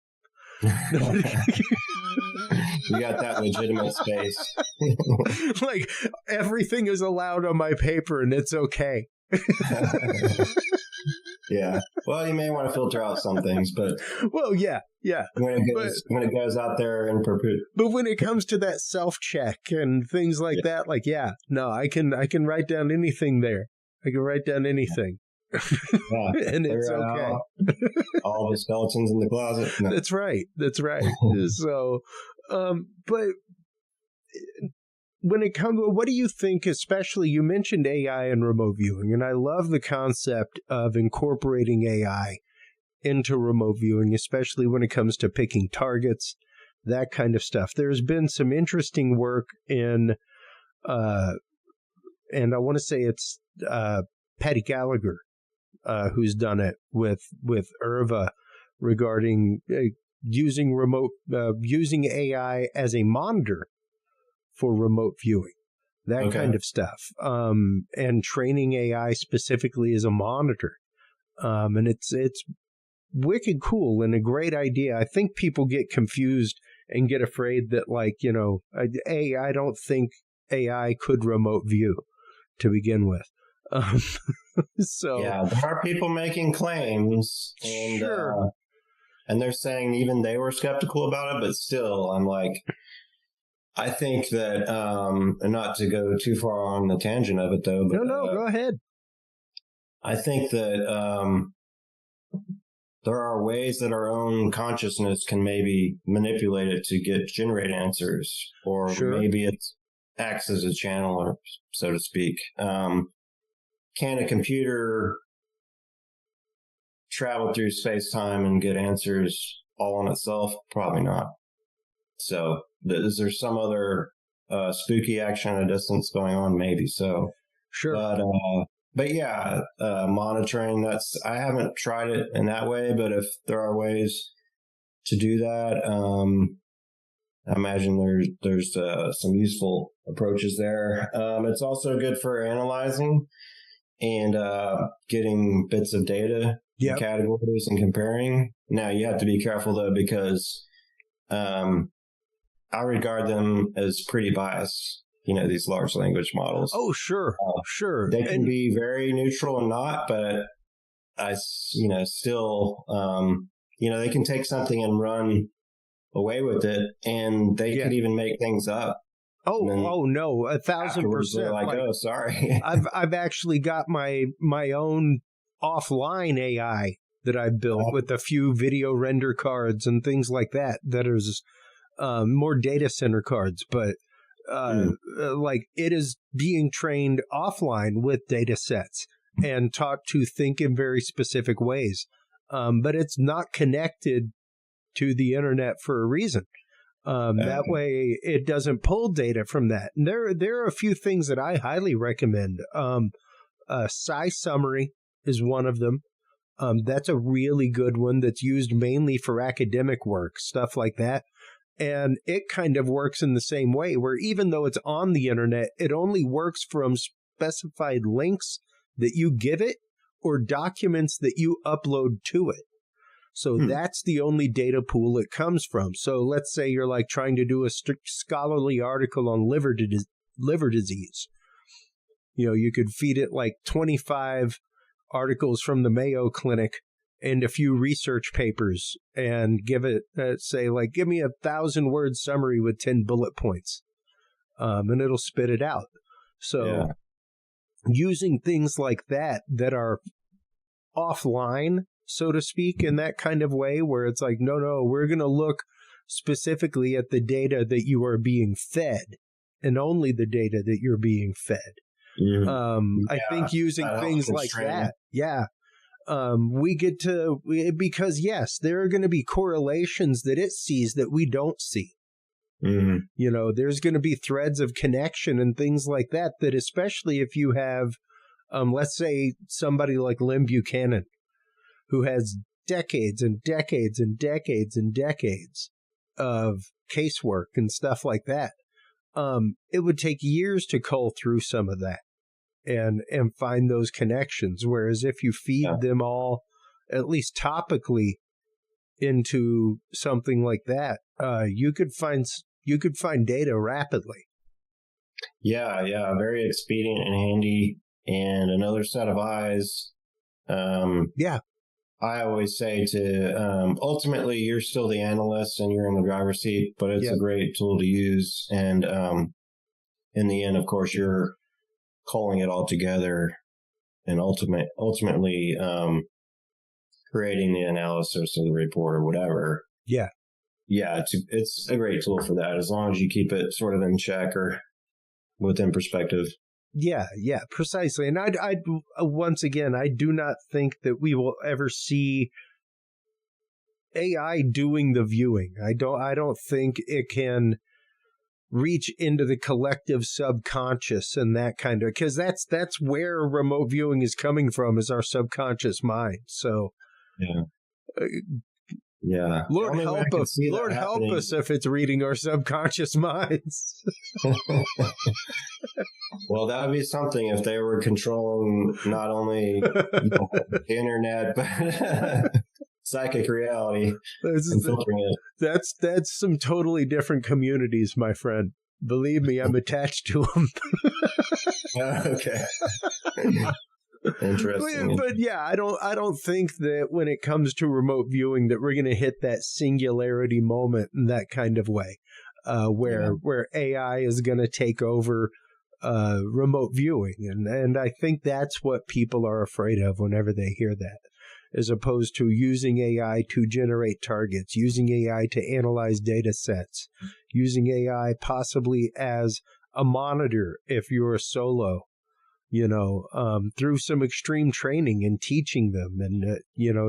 You got that legitimate space. Like, everything is allowed on my paper and it's okay. Yeah. Well, you may want to filter out some things, but yeah. When it goes out there and but when it comes to that self-check and things like that, I can write down anything there. I can write down anything. Yeah, and it's they're, okay. All the skeletons in the closet. No. That's right. So, but when it comes, what do you think, especially, you mentioned AI and remote viewing, and I love the concept of incorporating AI into remote viewing, especially when it comes to picking targets, that kind of stuff. There's been some interesting work in, and I want to say it's Patty Gallagher, who's done it with Irva regarding using AI as a monitor for remote viewing, that kind of stuff, and training AI specifically as a monitor, and it's wicked cool and a great idea. I think people get confused and get afraid that, like, you know, I don't think AI could remote view to begin with. So yeah, there are people making claims, and sure. And they're saying even they were skeptical about it, but still, I'm like, I think that, and not to go too far on the tangent of it though, but No, go ahead. I think that there are ways that our own consciousness can maybe manipulate it to generate answers, or maybe it acts as a channeler, so to speak. Can a computer travel through space-time and get answers all on itself? Probably not. So is there some other spooky action at a distance going on? Maybe so. Sure. But yeah, monitoring, I haven't tried it in that way, but if there are ways to do that, I imagine there's some useful approaches there. It's also good for analyzing and getting bits of data, categories, and comparing. Now, you have to be careful, though, because I regard them as pretty biased, you know, these large language models. Oh, sure. Sure. They can be very neutral and not, but still, they can take something and run away with it, and they could even make things up. Oh no, 1,000%. Like, oh, sorry. I've actually got my own offline AI that I've built with a few video render cards and things like that. That is more data center cards, but like, it is being trained offline with data sets and taught to think in very specific ways. But it's not connected to the internet for a reason. That way it doesn't pull data from that. And there are a few things that I highly recommend. Sci Summary is one of them. That's a really good one that's used mainly for academic work, stuff like that. And it kind of works in the same way, where even though it's on the internet, it only works from specified links that you give it or documents that you upload to it. So that's the only data pool it comes from. So let's say you're like trying to do a scholarly article on liver disease. You know, you could feed it like 25 articles from the Mayo Clinic and a few research papers and give it, say, like, give me 1,000-word summary with 10 bullet points, and it'll spit it out. So using things like that are offline, so to speak, in that kind of way, where it's like, no, we're going to look specifically at the data that you are being fed and only the data that you're being fed. I think using things like that, we get to, because yes, there are going to be correlations that it sees that we don't see. You know, there's going to be threads of connection and things like that, that especially if you have, let's say somebody like Lynn Buchanan, who has decades and decades and decades and decades of casework and stuff like that. It would take years to cull through some of that and find those connections. Whereas if you feed them all, at least topically, into something like that, you could find data rapidly. Yeah, very expedient and handy, and another set of eyes. I always say to, ultimately, you're still the analyst and you're in the driver's seat, but it's a great tool to use. And in the end, of course, you're culling it all together and ultimately creating the analysis of the report or whatever. Yeah. Yeah, it's a great tool for that, as long as you keep it sort of in check or within perspective. Yeah, precisely. And I once again, I do not think that we will ever see AI doing the viewing. I don't think it can reach into the collective subconscious and that kind of, because that's where remote viewing is coming from, is our subconscious mind. So yeah, Lord help us if it's reading our subconscious minds. Well, that would be something if they were controlling not only the internet but psychic reality and filtering it. That's some totally different communities, my friend. Believe me, I'm attached to them. Okay. Interesting. But yeah, I don't think that when it comes to remote viewing that we're going to hit that singularity moment in that kind of way, where AI is going to take over remote viewing, and I think that's what people are afraid of whenever they hear that, as opposed to using AI to generate targets, using AI to analyze data sets, using AI possibly as a monitor if you're a solo, through some extreme training and teaching them. And,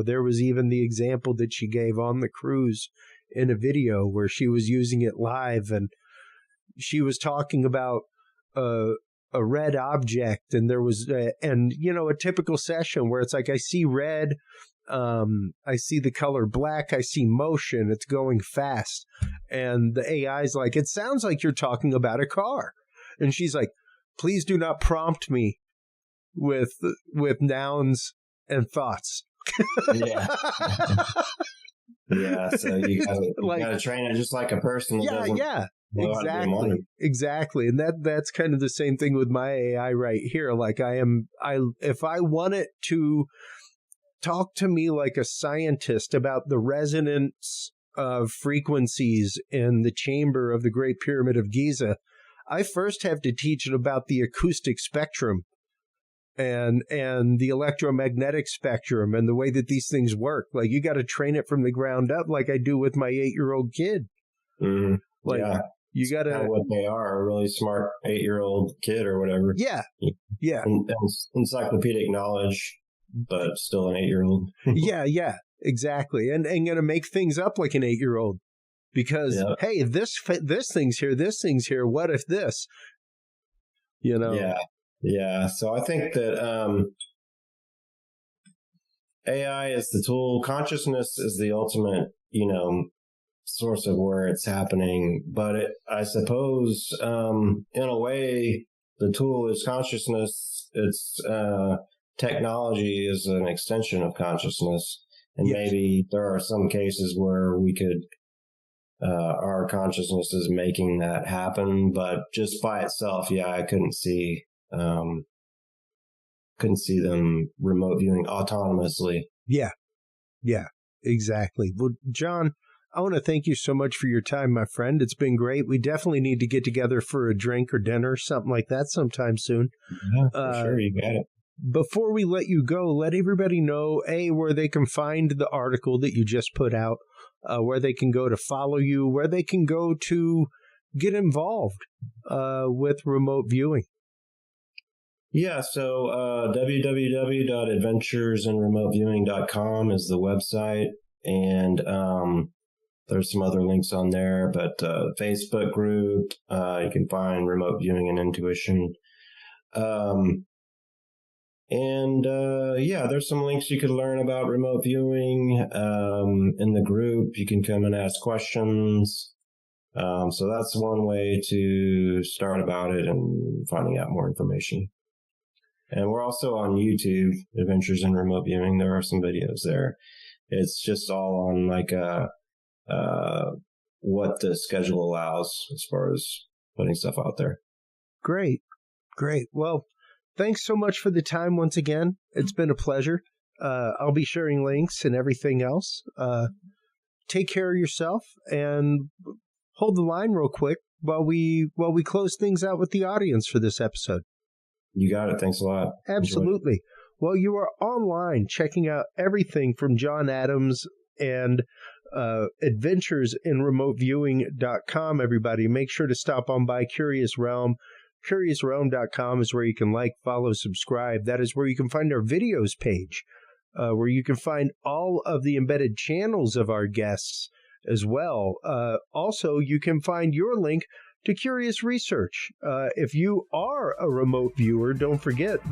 there was even the example that she gave on the cruise in a video where she was using it live, and she was talking about a red object, and there was, a typical session where it's like, I see red, I see the color black, I see motion, it's going fast. And the AI's like, it sounds like you're talking about a car. And she's like, please do not prompt me with nouns and thoughts. Yeah. Yeah, so you gotta train it just like a person. Exactly. And that's kind of the same thing with my AI right here. Like if I want it to talk to me like a scientist about the resonance of frequencies in the chamber of the Great Pyramid of Giza, I first have to teach it about the acoustic spectrum and the electromagnetic spectrum and the way that these things work. Like, you got to train it from the ground up, like I do with my 8-year-old kid. Mm-hmm. Like, yeah. You got to... what they are, a really smart 8-year-old kid or whatever. Yeah. And encyclopedic knowledge, but still an 8-year-old. Yeah, exactly. And going to make things up like an 8-year-old. Because, hey, this thing's here, what if this? Yeah. So I think that AI is the tool. Consciousness is the ultimate, source of where it's happening. But I suppose, in a way, the tool is consciousness. It's technology is an extension of consciousness. And maybe there are some cases where we could... our consciousness is making that happen, but just by itself, I couldn't see them remote viewing autonomously. Yeah, exactly. Well, John, I want to thank you so much for your time, my friend. It's been great. We definitely need to get together for a drink or dinner, something like that sometime soon. Yeah, for sure. You got it. Before we let you go, let everybody know, where they can find the article that you just put out, where they can go to follow you, where they can go to get involved with remote viewing. Yeah, so www.adventuresinremoteviewing.com is the website, and there's some other links on there, but Facebook group, you can find remote viewing and intuition. There's some links you could learn about remote viewing in the group. You can come and ask questions. So that's one way to start about it and finding out more information. And we're also on YouTube, Adventures in Remote Viewing. There are some videos there. It's just all on what the schedule allows as far as putting stuff out there. Great. Well, thanks so much for the time once again. It's been a pleasure. I'll be sharing links and everything else. Take care of yourself and hold the line real quick while we close things out with the audience for this episode. You got it. Thanks a lot. Absolutely. Well, you are online checking out everything from John Adams and adventuresinremoteviewing.com, everybody. Make sure to stop on by Curious Realm. CuriousRealm.com is where you can like, follow, subscribe. That is where you can find our videos page, where you can find all of the embedded channels of our guests as well. Also, you can find your link to Curious Research. If you are a remote viewer, don't forget that